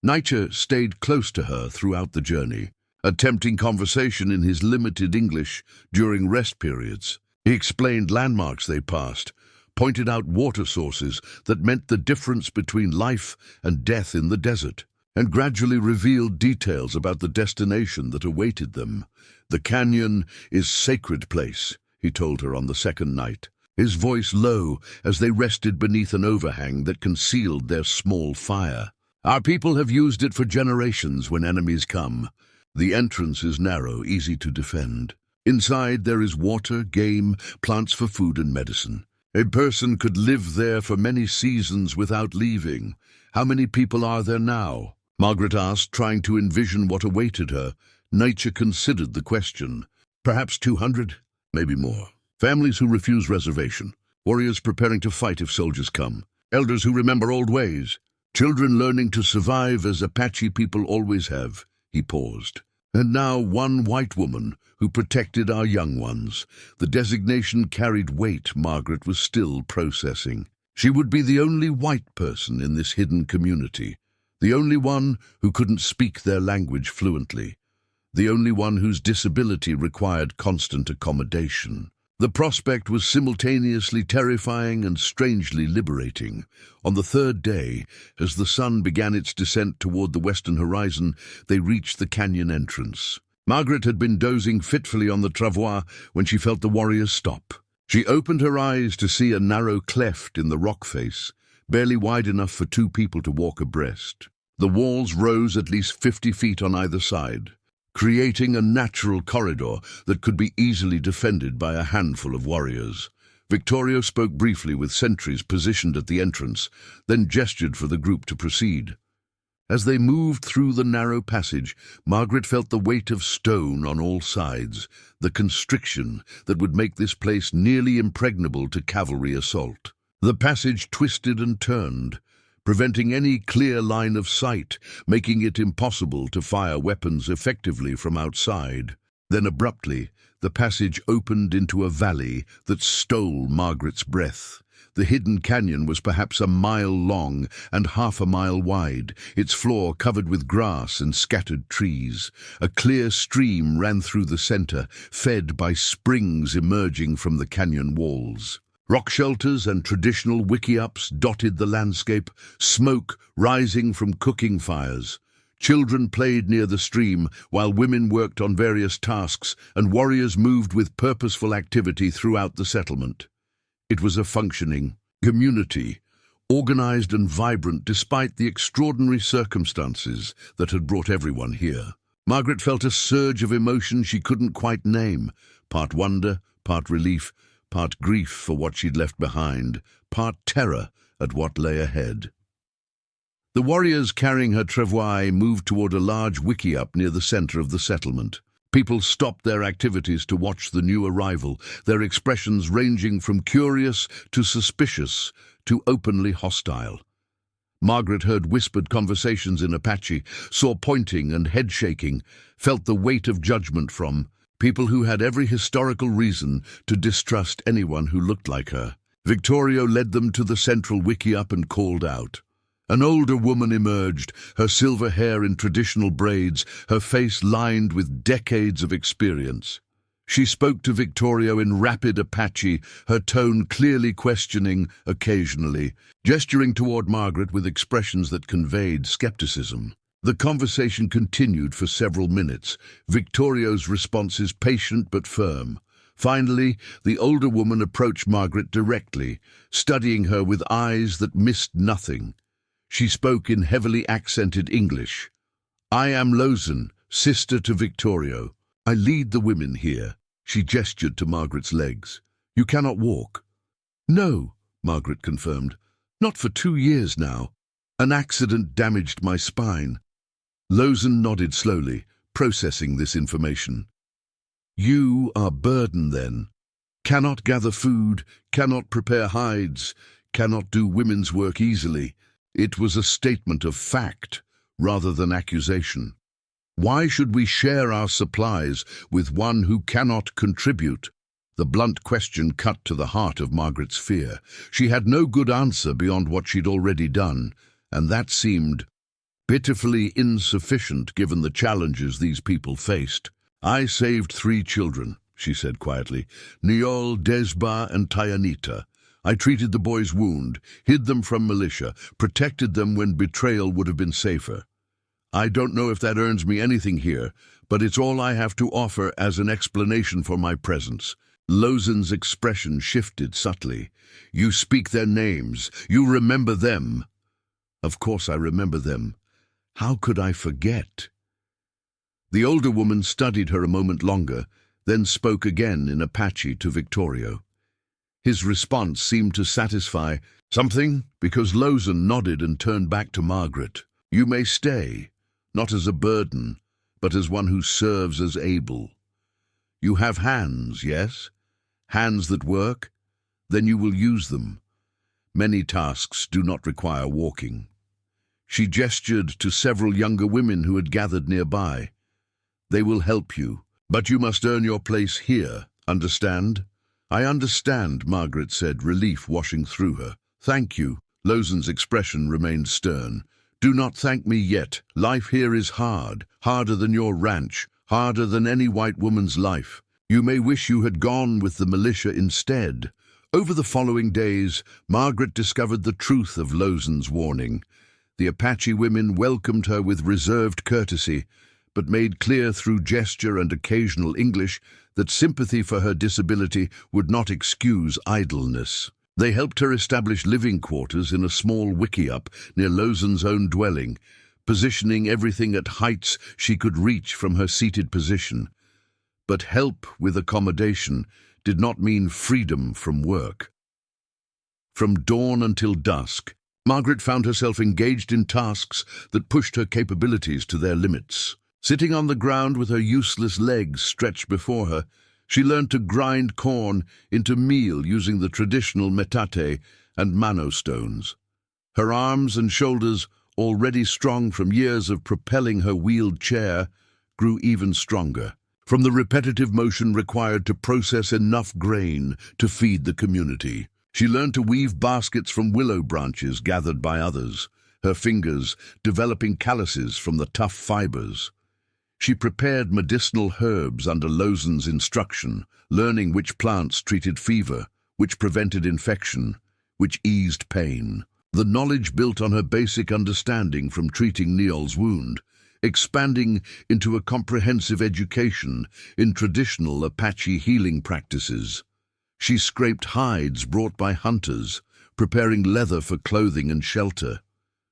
Nietzsche stayed close to her throughout the journey, attempting conversation in his limited English during rest periods. He explained landmarks they passed, pointed out water sources that meant the difference between life and death in the desert, and gradually revealed details about the destination that awaited them. "The canyon is sacred place," he told her on the second night, his voice low as they rested beneath an overhang that concealed their small fire. "Our people have used it for generations when enemies come. The entrance is narrow, easy to defend. Inside there is water, game, plants for food and medicine. A person could live there for many seasons without leaving. How many people are there now?" Margaret asked, trying to envision what awaited her. Nietzsche considered the question. "Perhaps 200, maybe more. Families who refuse reservation, warriors preparing to fight if soldiers come, elders who remember old ways, children learning to survive as Apache people always have." He paused. "And now one white woman who protected our young ones." The designation carried weight Margaret was still processing. She would be the only white person in this hidden community, the only one who couldn't speak their language fluently, the only one whose disability required constant accommodation. The prospect was simultaneously terrifying and strangely liberating. On the third day, as the sun began its descent toward the western horizon, they reached the canyon entrance. Margaret had been dozing fitfully on the travois when she felt the warriors stop. She opened her eyes to see a narrow cleft in the rock face, barely wide enough for two people to walk abreast. The walls rose at least 50 feet on either side, creating a natural corridor that could be easily defended by a handful of warriors. Victorio spoke briefly with sentries positioned at the entrance, then gestured for the group to proceed. As they moved through the narrow passage, Margaret felt the weight of stone on all sides, the constriction that would make this place nearly impregnable to cavalry assault. The passage twisted and turned, preventing any clear line of sight, making it impossible to fire weapons effectively from outside. Then abruptly, the passage opened into a valley that stole Margaret's breath. The hidden canyon was perhaps a mile long and half a mile wide, its floor covered with grass and scattered trees. A clear stream ran through the center, fed by springs emerging from the canyon walls. Rock shelters and traditional wickiups dotted the landscape, smoke rising from cooking fires. Children played near the stream, while women worked on various tasks, and warriors moved with purposeful activity throughout the settlement. It was a functioning community, organized and vibrant despite the extraordinary circumstances that had brought everyone here. Margaret felt a surge of emotion she couldn't quite name, part wonder, part relief, part grief for what she'd left behind, part terror at what lay ahead. The warriors carrying her travois moved toward a large wickiup near the center of the settlement. People stopped their activities to watch the new arrival, their expressions ranging from curious to suspicious to openly hostile. Margaret heard whispered conversations in Apache, saw pointing and head shaking, felt the weight of judgment from people who had every historical reason to distrust anyone who looked like her. Victorio led them to the central wickiup and called out. An older woman emerged, her silver hair in traditional braids, her face lined with decades of experience. She spoke to Victorio in rapid Apache, her tone clearly questioning occasionally, gesturing toward Margaret with expressions that conveyed skepticism. The conversation continued for several minutes, Victorio's responses patient but firm. Finally, the older woman approached Margaret directly, studying her with eyes that missed nothing. She spoke in heavily accented English. "I am Lozan, sister to Victorio. I lead the women here." She gestured to Margaret's legs. "You cannot walk." "No," Margaret confirmed. "Not for 2 years now. An accident damaged my spine." Lozan nodded slowly, processing this information. "You are burdened then. Cannot gather food, cannot prepare hides, cannot do women's work easily." It was a statement of fact, rather than accusation. Why should we share our supplies with one who cannot contribute? The blunt question cut to the heart of Margaret's fear. She had no good answer beyond what she'd already done, and that seemed pitifully insufficient given the challenges these people faced. "I saved 3 children," she said quietly, "Niol, Desba, and Tayanita. I treated the boys' wound, hid them from militia, protected them when betrayal would have been safer. I don't know if that earns me anything here, but it's all I have to offer as an explanation for my presence." Lozan's expression shifted subtly. "You speak their names. You remember them." "Of course I remember them. How could I forget?" The older woman studied her a moment longer, then spoke again in Apache to Victorio. His response seemed to satisfy something, because Lozan nodded and turned back to Margaret. "You may stay, not as a burden, but as one who serves as able. You have hands, yes? Hands that work? Then you will use them. Many tasks do not require walking." She gestured to several younger women who had gathered nearby. "They will help you, but you must earn your place here, understand?" "I understand," Margaret said, relief washing through her. "Thank you." Lozan's expression remained stern. "Do not thank me yet. Life here is hard, harder than your ranch, harder than any white woman's life. You may wish you had gone with the militia instead." Over the following days, Margaret discovered the truth of Lozan's warning. The Apache women welcomed her with reserved courtesy, but made clear through gesture and occasional English that sympathy for her disability would not excuse idleness. They helped her establish living quarters in a small wickiup near Lawson's own dwelling, positioning everything at heights she could reach from her seated position. But help with accommodation did not mean freedom from work. From dawn until dusk, Margaret found herself engaged in tasks that pushed her capabilities to their limits. Sitting on the ground with her useless legs stretched before her, she learned to grind corn into meal using the traditional metate and mano stones. Her arms and shoulders, already strong from years of propelling her wheeled chair, grew even stronger from the repetitive motion required to process enough grain to feed the community. She learned to weave baskets from willow branches gathered by others, her fingers developing calluses from the tough fibers. She prepared medicinal herbs under Lawson's instruction, learning which plants treated fever, which prevented infection, which eased pain. The knowledge built on her basic understanding from treating Neol's wound, expanding into a comprehensive education in traditional Apache healing practices. She scraped hides brought by hunters, preparing leather for clothing and shelter.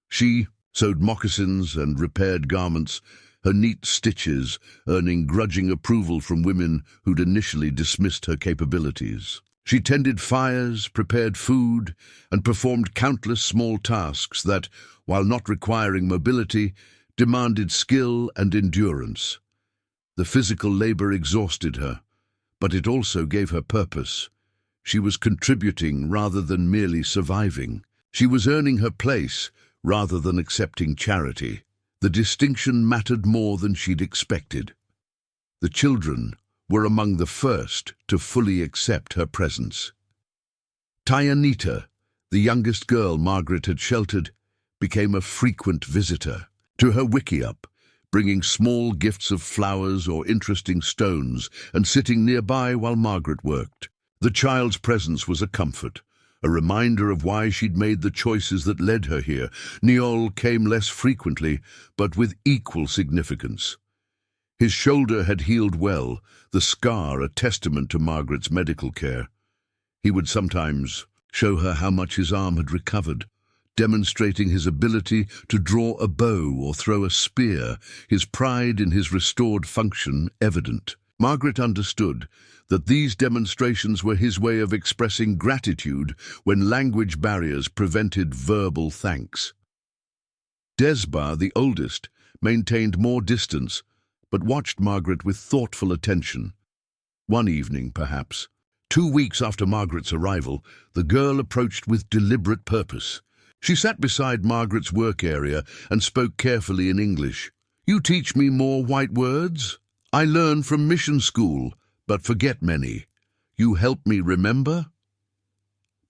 She sewed moccasins and repaired garments, her neat stitches earning grudging approval from women who'd initially dismissed her capabilities. She tended fires, prepared food, and performed countless small tasks that, while not requiring mobility, demanded skill and endurance. The physical labor exhausted her, but it also gave her purpose. She was contributing rather than merely surviving. She was earning her place rather than accepting charity. The distinction mattered more than she'd expected. The children were among the first to fully accept her presence. Tyanita, the youngest girl Margaret had sheltered, became a frequent visitor to her wickiup, bringing small gifts of flowers or interesting stones and sitting nearby while Margaret worked. The child's presence was a comfort, a reminder of why she'd made the choices that led her here. Neol came less frequently, but with equal significance. His shoulder had healed well, the scar a testament to Margaret's medical care. He would sometimes show her how much his arm had recovered, demonstrating his ability to draw a bow or throw a spear, his pride in his restored function evident. Margaret understood that these demonstrations were his way of expressing gratitude when language barriers prevented verbal thanks. Desba, the oldest, maintained more distance, but watched Margaret with thoughtful attention. One evening, perhaps, 2 weeks after Margaret's arrival, the girl approached with deliberate purpose. She sat beside Margaret's work area and spoke carefully in English. "You teach me more white words? I learn from mission school, but forget many. You help me remember?"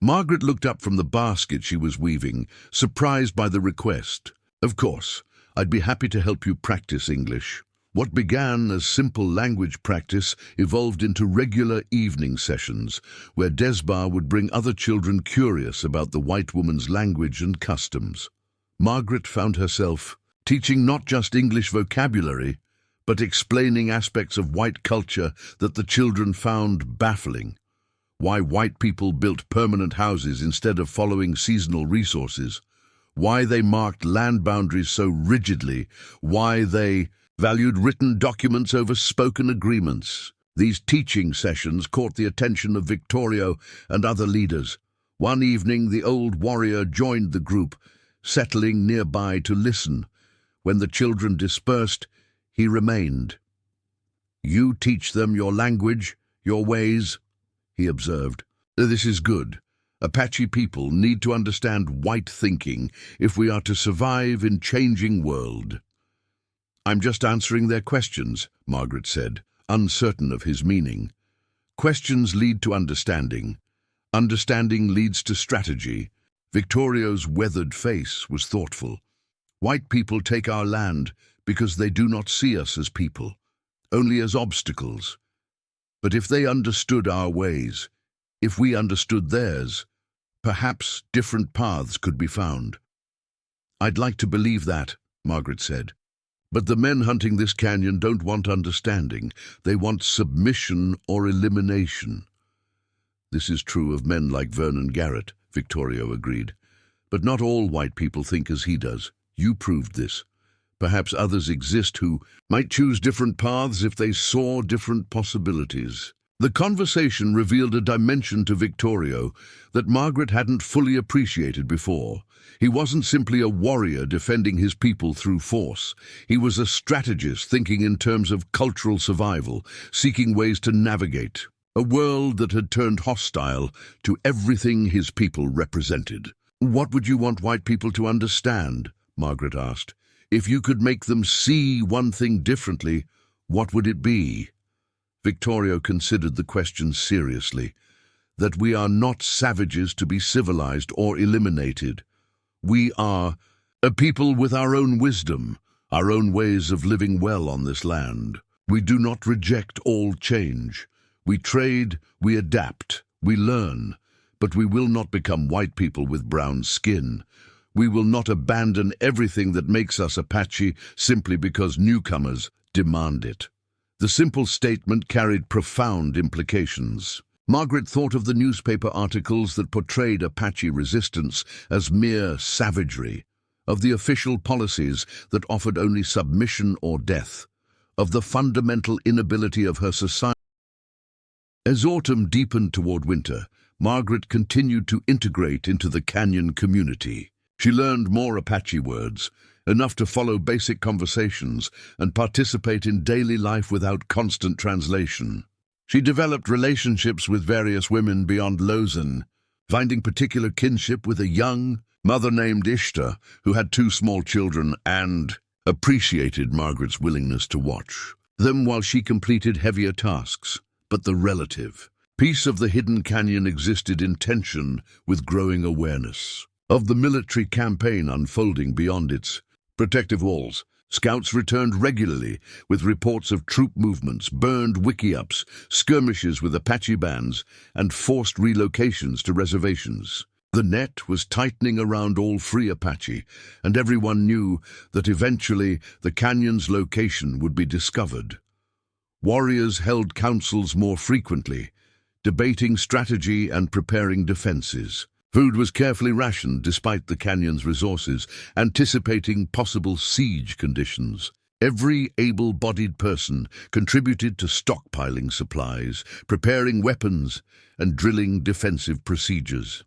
Margaret looked up from the basket she was weaving, surprised by the request. "Of course, I'd be happy to help you practice English." What began as simple language practice evolved into regular evening sessions, where Desba would bring other children curious about the white woman's language and customs. Margaret found herself teaching not just English vocabulary, but explaining aspects of white culture that the children found baffling. Why white people built permanent houses instead of following seasonal resources. Why they marked land boundaries so rigidly. Why they valued written documents over spoken agreements. These teaching sessions caught the attention of Victorio and other leaders. One evening, the old warrior joined the group, settling nearby to listen. When the children dispersed, he remained. "You teach them your language, your ways," he observed. "This is good. Apache people need to understand white thinking if we are to survive in changing world." "I'm just answering their questions," Margaret said, uncertain of his meaning. Questions lead to understanding. Understanding leads to strategy. Victorio's weathered face was thoughtful. "White people take our land because they do not see us as people, only as obstacles. But if they understood our ways, if we understood theirs, perhaps different paths could be found." "I'd like to believe that," Margaret said. But the men hunting this canyon don't want understanding. They want submission or elimination. This is true of men like Vernon Garrett, Victorio agreed. But not all white people think as he does. You proved this. Perhaps others exist who might choose different paths if they saw different possibilities. The conversation revealed a dimension to Victorio that Margaret hadn't fully appreciated before. He wasn't simply a warrior defending his people through force. He was a strategist thinking in terms of cultural survival, seeking ways to navigate a world that had turned hostile to everything his people represented. "What would you want white people to understand?" Margaret asked. "If you could make them see one thing differently, what would it be?" Victorio considered the question seriously. That we are not savages to be civilized or eliminated. We are a people with our own wisdom, our own ways of living well on this land. We do not reject all change. We trade, we adapt, we learn, but we will not become white people with brown skin. We will not abandon everything that makes us Apache simply because newcomers demand it. The simple statement carried profound implications. Margaret thought of the newspaper articles that portrayed Apache resistance as mere savagery, of the official policies that offered only submission or death, of the fundamental inability of her society. As autumn deepened toward winter, Margaret continued to integrate into the canyon community. She learned more Apache words, enough to follow basic conversations and participate in daily life without constant translation. She developed relationships with various women beyond Lausanne, finding particular kinship with a young mother named Ishtar, who had 2 small children, and appreciated Margaret's willingness to watch them while she completed heavier tasks. But the relative peace of the hidden canyon existed in tension with growing awareness of the military campaign unfolding beyond its protective walls. Scouts returned regularly with reports of troop movements, burned wiki-ups, skirmishes with Apache bands, and forced relocations to reservations. The net was tightening around all free Apache, and everyone knew that eventually the canyon's location would be discovered. Warriors held councils more frequently, debating strategy and preparing defenses. Food was carefully rationed despite the canyon's resources, anticipating possible siege conditions. Every able-bodied person contributed to stockpiling supplies, preparing weapons, and drilling defensive procedures.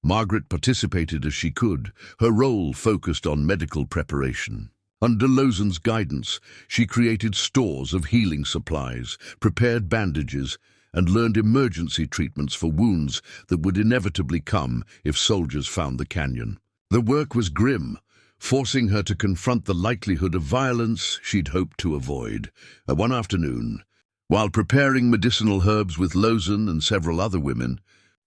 Margaret participated as she could, her role focused on medical preparation. Under Lausanne's guidance, she created stores of healing supplies, prepared bandages, and learned emergency treatments for wounds that would inevitably come if soldiers found the canyon. The work was grim, forcing her to confront the likelihood of violence she'd hoped to avoid. One afternoon, while preparing medicinal herbs with Lausanne and several other women,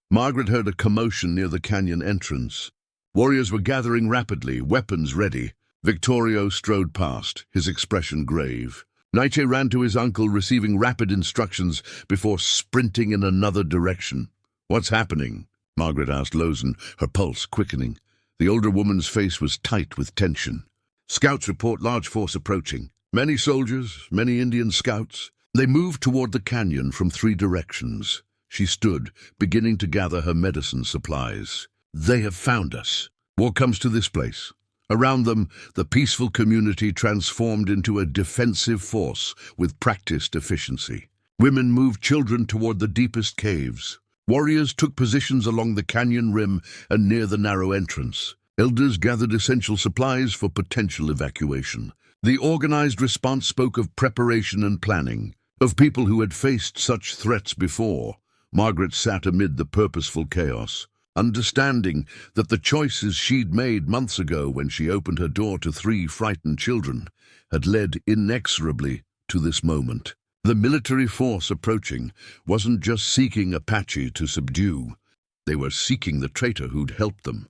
Margaret heard a commotion near the canyon entrance. Warriors were gathering rapidly, weapons ready. Victorio strode past, his expression grave. Nietzsche ran to his uncle, receiving rapid instructions before sprinting in another direction. "What's happening?" Margaret asked Lausanne, her pulse quickening. The older woman's face was tight with tension. "Scouts report large force approaching. Many soldiers, many Indian scouts. They moved toward the canyon from 3 directions." She stood, beginning to gather her medicine supplies. "They have found us. War comes to this place." Around them, the peaceful community transformed into a defensive force with practiced efficiency. Women moved children toward the deepest caves. Warriors took positions along the canyon rim and near the narrow entrance. Elders gathered essential supplies for potential evacuation. The organized response spoke of preparation and planning, of people who had faced such threats before. Margaret sat amid the purposeful chaos, understanding that the choices she'd made months ago when she opened her door to 3 frightened children had led inexorably to this moment. The military force approaching wasn't just seeking Apache to subdue. They were seeking the traitor who'd helped them.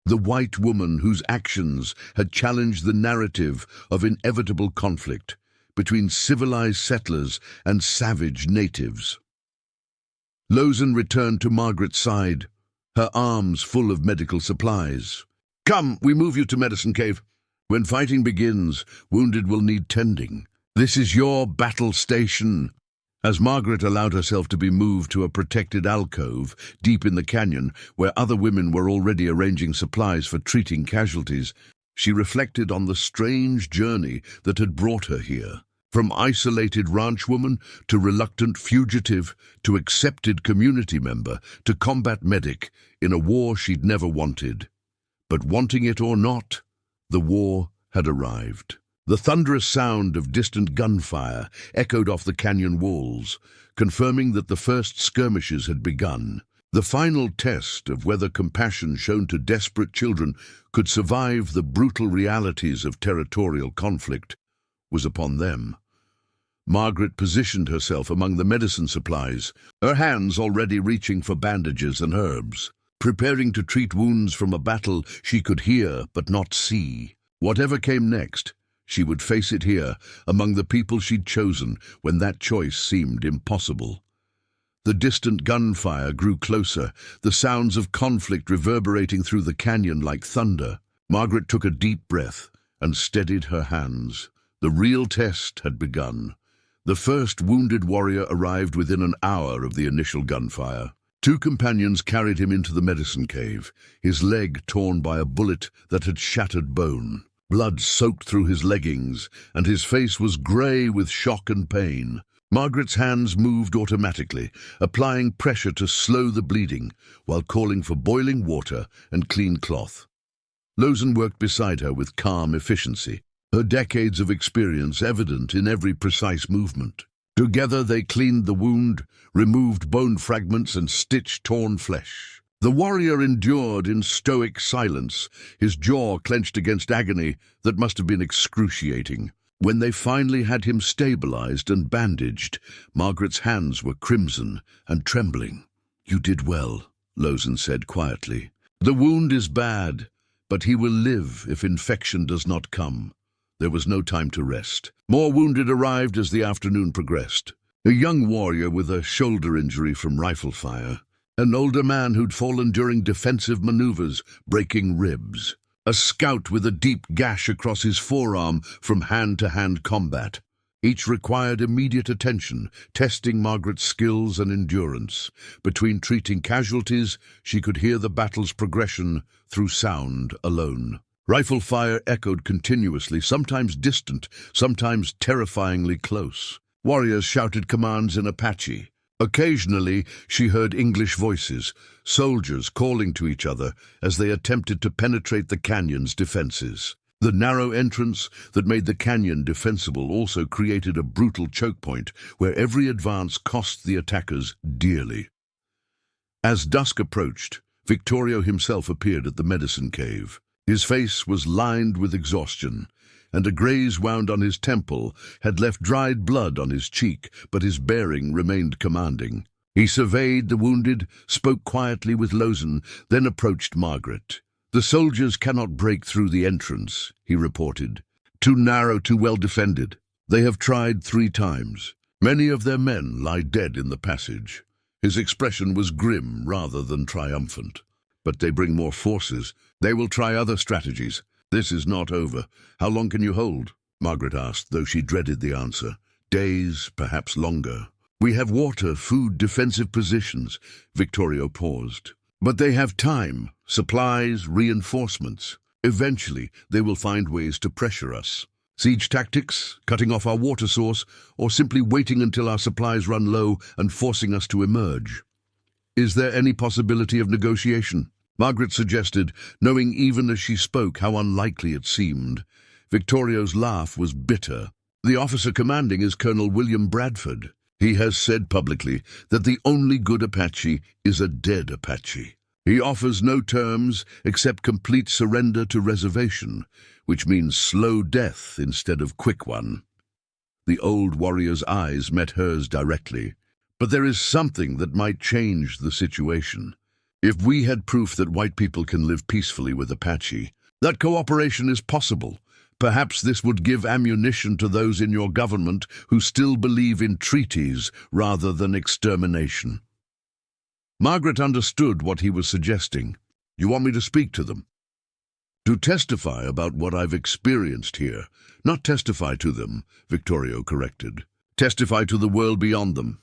The white woman whose actions had challenged the narrative of inevitable conflict between civilized settlers and savage natives. Lausanne returned to Margaret's side, her arms full of medical supplies. "Come, we move you to Medicine Cave." When fighting begins, wounded will need tending. This is your battle station. As Margaret allowed herself to be moved to a protected alcove deep in the canyon, where other women were already arranging supplies for treating casualties, she reflected on the strange journey that had brought her here. From isolated ranchwoman to reluctant fugitive to accepted community member to combat medic in a war she'd never wanted. But wanting it or not, the war had arrived. The thunderous sound of distant gunfire echoed off the canyon walls, confirming that the first skirmishes had begun. The final test of whether compassion shown to desperate children could survive the brutal realities of territorial conflict was upon them. Margaret positioned herself among the medicine supplies, her hands already reaching for bandages and herbs, preparing to treat wounds from a battle she could hear but not see. Whatever came next, she would face it here, among the people she'd chosen when that choice seemed impossible. The distant gunfire grew closer, the sounds of conflict reverberating through the canyon like thunder. Margaret took a deep breath and steadied her hands. The real test had begun. The first wounded warrior arrived within an hour of the initial gunfire. Two companions carried him into the medicine cave, his leg torn by a bullet that had shattered bone. Blood soaked through his leggings, and his face was grey with shock and pain. Margaret's hands moved automatically, applying pressure to slow the bleeding, while calling for boiling water and clean cloth. Lawson worked beside her with calm efficiency, her decades of experience evident in every precise movement. Together they cleaned the wound, removed bone fragments and stitched torn flesh. The warrior endured in stoic silence, his jaw clenched against agony that must have been excruciating. When they finally had him stabilized and bandaged, Margaret's hands were crimson and trembling. "You did well," Lawson said quietly. "The wound is bad, but he will live if infection does not come." There was no time to rest. More wounded arrived as the afternoon progressed. A young warrior with a shoulder injury from rifle fire. An older man who'd fallen during defensive maneuvers, breaking ribs. A scout with a deep gash across his forearm from hand-to-hand combat. Each required immediate attention, testing Margaret's skills and endurance. Between treating casualties, she could hear the battle's progression through sound alone. Rifle fire echoed continuously, sometimes distant, sometimes terrifyingly close. Warriors shouted commands in Apache. Occasionally, she heard English voices, soldiers calling to each other as they attempted to penetrate the canyon's defenses. The narrow entrance that made the canyon defensible also created a brutal choke point where every advance cost the attackers dearly. As dusk approached, Victorio himself appeared at the medicine cave. His face was lined with exhaustion, and a graze wound on his temple had left dried blood on his cheek, but his bearing remained commanding. He surveyed the wounded, spoke quietly with Lawson, then approached Margaret. "The soldiers cannot break through the entrance," he reported. "Too narrow, too well defended. They have tried 3 times. Many of their men lie dead in the passage." His expression was grim rather than triumphant. "But they bring more forces. They will try other strategies. This is not over. How long can you hold?" Margaret asked, though she dreaded the answer. "Days, perhaps longer." "We have water, food, defensive positions." Victorio paused. "But they have time, supplies, reinforcements. Eventually, they will find ways to pressure us. Siege tactics, cutting off our water source, or simply waiting until our supplies run low and forcing us to emerge. Is there any possibility of negotiation?" Margaret suggested, knowing even as she spoke how unlikely it seemed. Victorio's laugh was bitter. "The officer commanding is Colonel William Bradford. He has said publicly that the only good Apache is a dead Apache. He offers no terms except complete surrender to reservation, which means slow death instead of quick one." The old warrior's eyes met hers directly. "But there is something that might change the situation. If we had proof that white people can live peacefully with Apache, that cooperation is possible. Perhaps this would give ammunition to those in your government who still believe in treaties rather than extermination." Margaret understood what he was suggesting. "You want me to speak to them?" To testify about what I've experienced here, not testify to them, Victorio corrected. Testify to the world beyond them.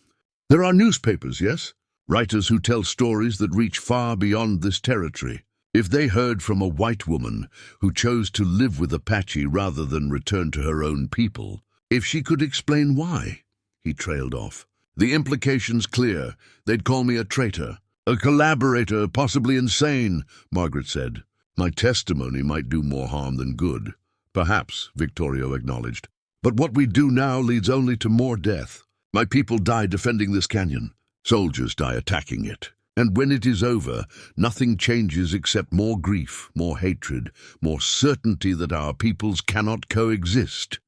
There are newspapers, yes? Writers who tell stories that reach far beyond this territory. If they heard from a white woman who chose to live with Apache rather than return to her own people, if she could explain why, he trailed off. The implication's clear. They'd call me a traitor, a collaborator, possibly insane, Margaret said. My testimony might do more harm than good. Perhaps, Victorio acknowledged. But what we do now leads only to more death. My people die defending this canyon. Soldiers die attacking it. And when it is over, nothing changes except more grief, more hatred, more certainty that our peoples cannot coexist.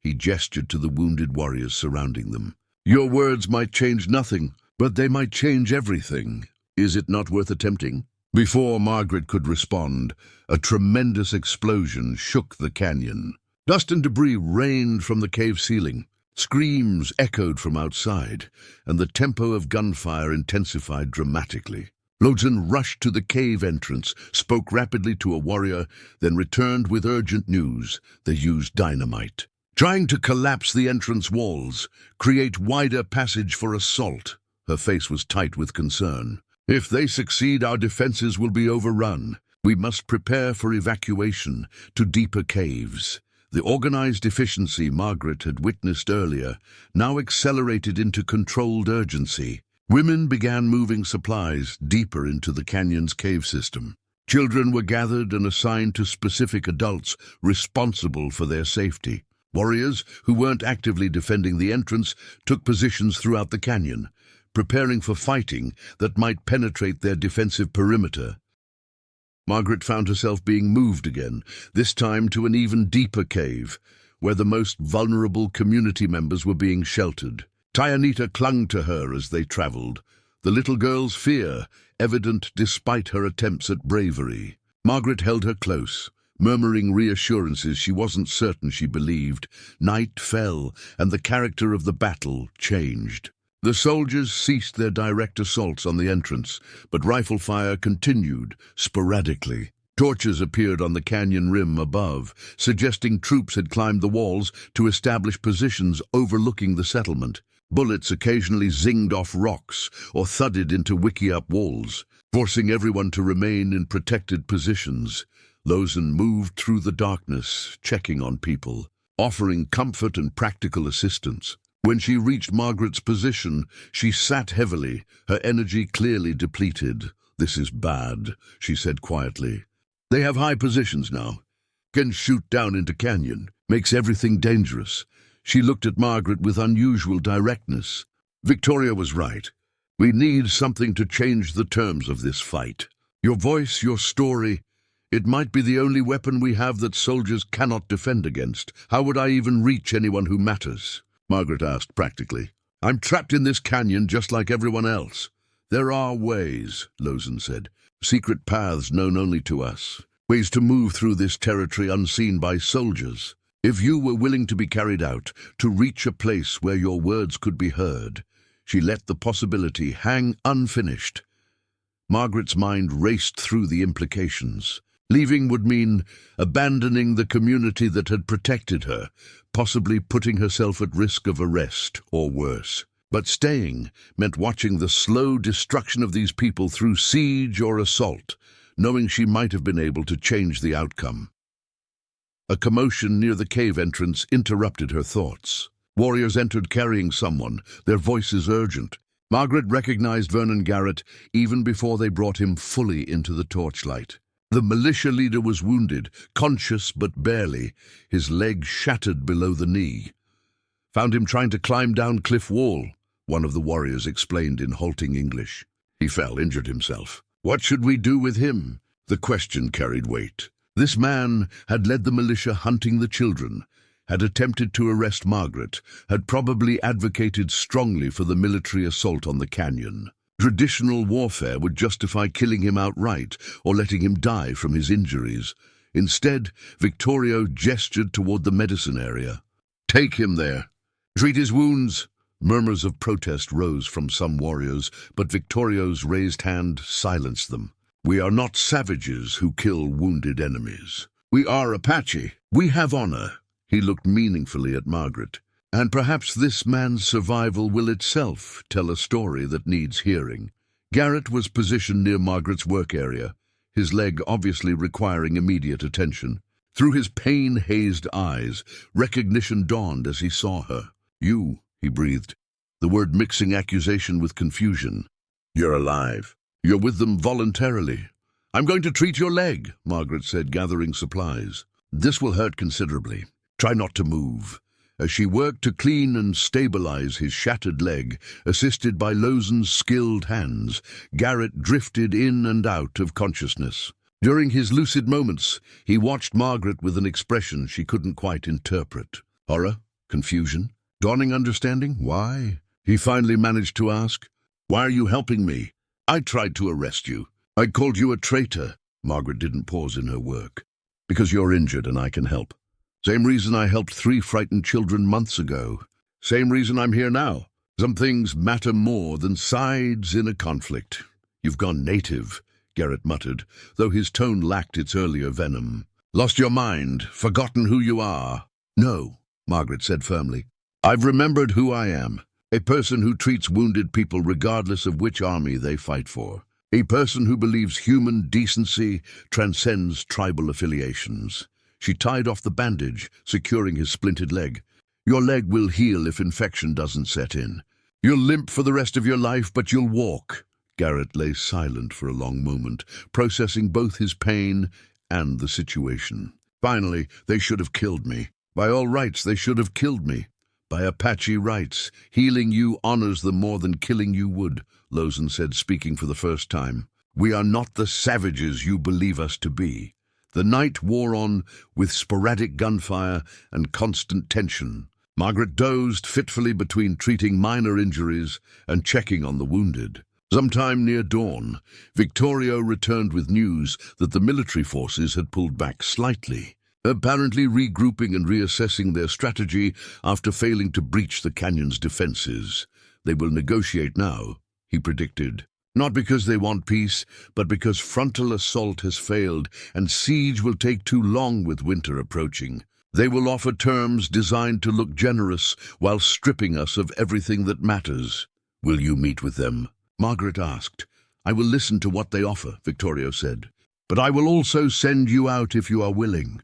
He gestured to the wounded warriors surrounding them. Your words might change nothing, but they might change everything. Is it not worth attempting? Before Margaret could respond, a tremendous explosion shook the canyon. Dust and debris rained from the cave ceiling. Screams echoed from outside, and the tempo of gunfire intensified dramatically. Lodzen rushed to the cave entrance, spoke rapidly to a warrior, then returned with urgent news. They used dynamite, trying to collapse the entrance walls, create wider passage for assault. Her face was tight with concern. If they succeed, our defenses will be overrun. We must prepare for evacuation to deeper caves. The organized efficiency Margaret had witnessed earlier now accelerated into controlled urgency. Women began moving supplies deeper into the canyon's cave system. Children were gathered and assigned to specific adults responsible for their safety. Warriors, who weren't actively defending the entrance, took positions throughout the canyon, preparing for fighting that might penetrate their defensive perimeter. Margaret found herself being moved again, this time to an even deeper cave, where the most vulnerable community members were being sheltered. Tyanita clung to her as they traveled, the little girl's fear evident despite her attempts at bravery. Margaret held her close, murmuring reassurances she wasn't certain she believed. Night fell, and the character of the battle changed. The soldiers ceased their direct assaults on the entrance, but rifle fire continued, sporadically. Torches appeared on the canyon rim above, suggesting troops had climbed the walls to establish positions overlooking the settlement. Bullets occasionally zinged off rocks or thudded into wiki-up walls, forcing everyone to remain in protected positions. Lodzen moved through the darkness, checking on people, offering comfort and practical assistance. When she reached Margaret's position, she sat heavily, her energy clearly depleted. This is bad, she said quietly. They have high positions now. Can shoot down into canyon. Makes everything dangerous. She looked at Margaret with unusual directness. Victoria was right. We need something to change the terms of this fight. Your voice, your story, it might be the only weapon we have that soldiers cannot defend against. How would I even reach anyone who matters? Margaret asked practically. I'm trapped in this canyon just like everyone else. There are ways, Lodzen said. Secret paths known only to us. Ways to move through this territory unseen by soldiers. If you were willing to be carried out, to reach a place where your words could be heard, she let the possibility hang unfinished. Margaret's mind raced through the implications. Leaving would mean abandoning the community that had protected her, possibly putting herself at risk of arrest or worse. But staying meant watching the slow destruction of these people through siege or assault, knowing she might have been able to change the outcome. A commotion near the cave entrance interrupted her thoughts. Warriors entered carrying someone, their voices urgent. Margaret recognized Vernon Garrett even before they brought him fully into the torchlight. The militia leader was wounded, conscious but barely, his leg shattered below the knee. Found him trying to climb down cliff wall, one of the warriors explained in halting English. He fell, injured himself. What should we do with him? The question carried weight. This man had led the militia hunting the children, had attempted to arrest Margaret, had probably advocated strongly for the military assault on the canyon. Traditional warfare would justify killing him outright or letting him die from his injuries. Instead, Victorio gestured toward the medicine area. Take him there. Treat his wounds. Murmurs of protest rose from some warriors, but Victorio's raised hand silenced them. We are not savages who kill wounded enemies. We are Apache. We have honor." He looked meaningfully at Margaret. "And perhaps this man's survival will itself tell a story that needs hearing." Garrett was positioned near Margaret's work area, his leg obviously requiring immediate attention. Through his pain-hazed eyes, recognition dawned as he saw her. "You," he breathed, the word mixing accusation with confusion. "You're alive. You're with them voluntarily." "I'm going to treat your leg," Margaret said, gathering supplies. "This will hurt considerably. Try not to move." As she worked to clean and stabilize his shattered leg, assisted by Lozen's skilled hands, Garrett drifted in and out of consciousness. During his lucid moments, he watched Margaret with an expression she couldn't quite interpret. Horror? Confusion? Dawning understanding? Why? He finally managed to ask, "Why are you helping me? I tried to arrest you. I called you a traitor." Margaret didn't pause in her work. "Because you're injured and I can help. Same reason I helped 3 frightened children months ago. Same reason I'm here now. Some things matter more than sides in a conflict." "You've gone native," Garrett muttered, though his tone lacked its earlier venom. "Lost your mind, forgotten who you are." "No," Margaret said firmly. "I've remembered who I am. A person who treats wounded people regardless of which army they fight for. A person who believes human decency transcends tribal affiliations." She tied off the bandage, securing his splintered leg. "Your leg will heal if infection doesn't set in. You'll limp for the rest of your life, but you'll walk." Garrett lay silent for a long moment, processing both his pain and the situation. "Finally, they should have killed me. By all rights, they should have killed me. By Apache rights, healing you honors them more than killing you would," Lozen said, speaking for the first time. "We are not the savages you believe us to be." The night wore on, with sporadic gunfire and constant tension. Margaret dozed fitfully between treating minor injuries and checking on the wounded. Sometime near dawn, Victorio returned with news that the military forces had pulled back slightly, apparently regrouping and reassessing their strategy after failing to breach the canyon's defenses. "They will negotiate now," he predicted. "Not because they want peace, but because frontal assault has failed and siege will take too long with winter approaching. They will offer terms designed to look generous while stripping us of everything that matters." "Will you meet with them?" Margaret asked. "I will listen to what they offer," Victorio said. "But I will also send you out if you are willing.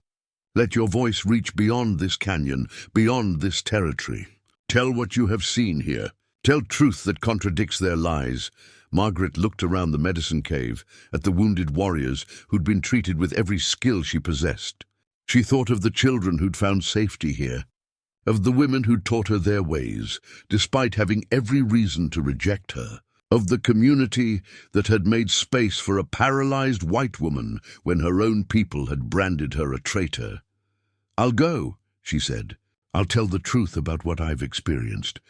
Let your voice reach beyond this canyon, beyond this territory. Tell what you have seen here. Tell truth that contradicts their lies." Margaret looked around the medicine cave, at the wounded warriors who'd been treated with every skill she possessed. She thought of the children who'd found safety here, of the women who'd taught her their ways, despite having every reason to reject her, of the community that had made space for a paralyzed white woman when her own people had branded her a traitor. "I'll go," she said. "I'll tell the truth about what I've experienced.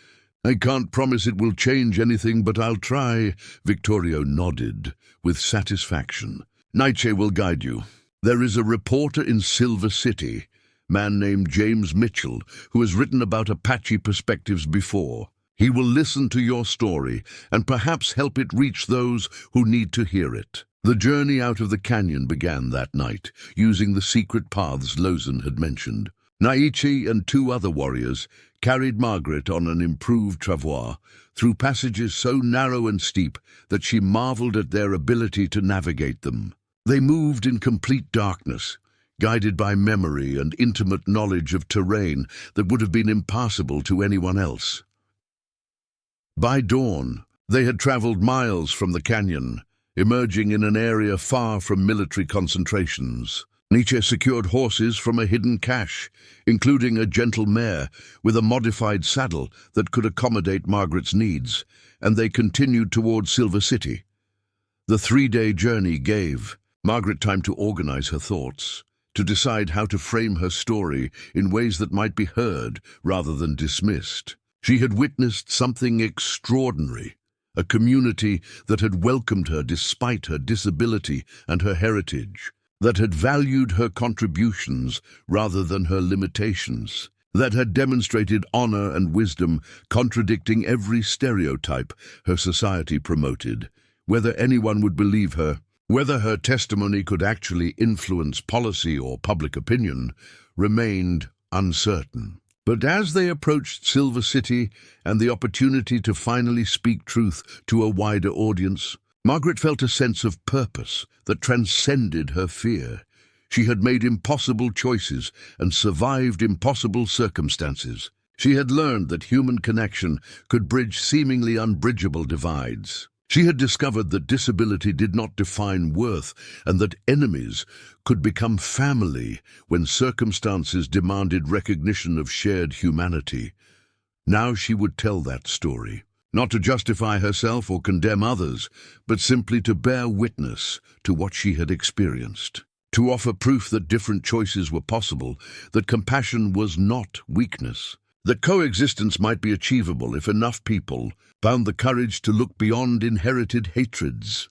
I can't promise it will change anything, but I'll try." Victorio nodded with satisfaction. "Nietzsche will guide you. There is a reporter in Silver City, man named James Mitchell, who has written about Apache perspectives before. He will listen to your story and perhaps help it reach those who need to hear it." The journey out of the canyon began that night, using the secret paths Lozen had mentioned. Naichi and 2 other warriors carried Margaret on an improved travois through passages so narrow and steep that she marveled at their ability to navigate them. They moved in complete darkness, guided by memory and intimate knowledge of terrain that would have been impassable to anyone else. By dawn, they had traveled miles from the canyon, emerging in an area far from military concentrations. Nietzsche secured horses from a hidden cache, including a gentle mare with a modified saddle that could accommodate Margaret's needs, and they continued toward Silver City. The 3-day journey gave Margaret time to organize her thoughts, to decide how to frame her story in ways that might be heard rather than dismissed. She had witnessed something extraordinary, a community that had welcomed her despite her disability and her heritage, that had valued her contributions rather than her limitations, that had demonstrated honor and wisdom, contradicting every stereotype her society promoted. Whether anyone would believe her, Whether her testimony could actually influence policy or public opinion remained uncertain. But as they approached Silver City and the opportunity to finally speak truth to a wider audience, Margaret felt a sense of purpose that transcended her fear. She had made impossible choices and survived impossible circumstances. She had learned that human connection could bridge seemingly unbridgeable divides. She had discovered that disability did not define worth and that enemies could become family when circumstances demanded recognition of shared humanity. Now she would tell that story, not to justify herself or condemn others, but simply to bear witness to what she had experienced. To offer proof that different choices were possible, that compassion was not weakness, that coexistence might be achievable if enough people found the courage to look beyond inherited hatreds.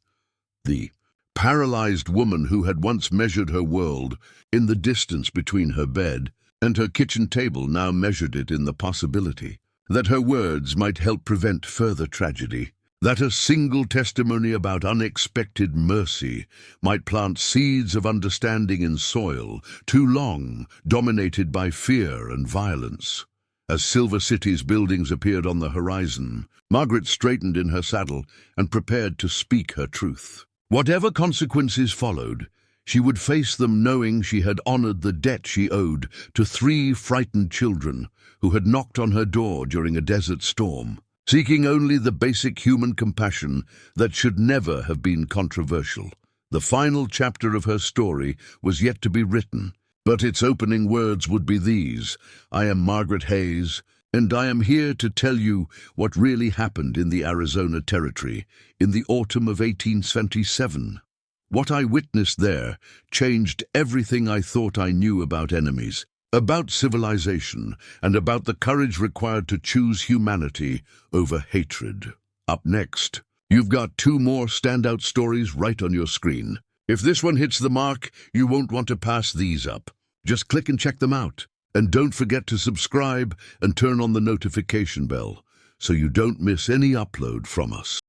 The paralyzed woman who had once measured her world in the distance between her bed and her kitchen table now measured it in the possibility that her words might help prevent further tragedy, that a single testimony about unexpected mercy might plant seeds of understanding in soil too long dominated by fear and violence. As Silver City's buildings appeared on the horizon, Margaret straightened in her saddle and prepared to speak her truth. Whatever consequences followed, she would face them knowing she had honored the debt she owed to 3 frightened children who had knocked on her door during a desert storm, seeking only the basic human compassion that should never have been controversial. The final chapter of her story was yet to be written, but its opening words would be these: "I am Margaret Hayes, and I am here to tell you what really happened in the Arizona Territory in the autumn of 1877. What I witnessed there changed everything I thought I knew about enemies, about civilization, and about the courage required to choose humanity over hatred." Up next, you've got 2 more standout stories right on your screen. If this one hits the mark, you won't want to pass these up. Just click and check them out. And don't forget to subscribe and turn on the notification bell so you don't miss any upload from us.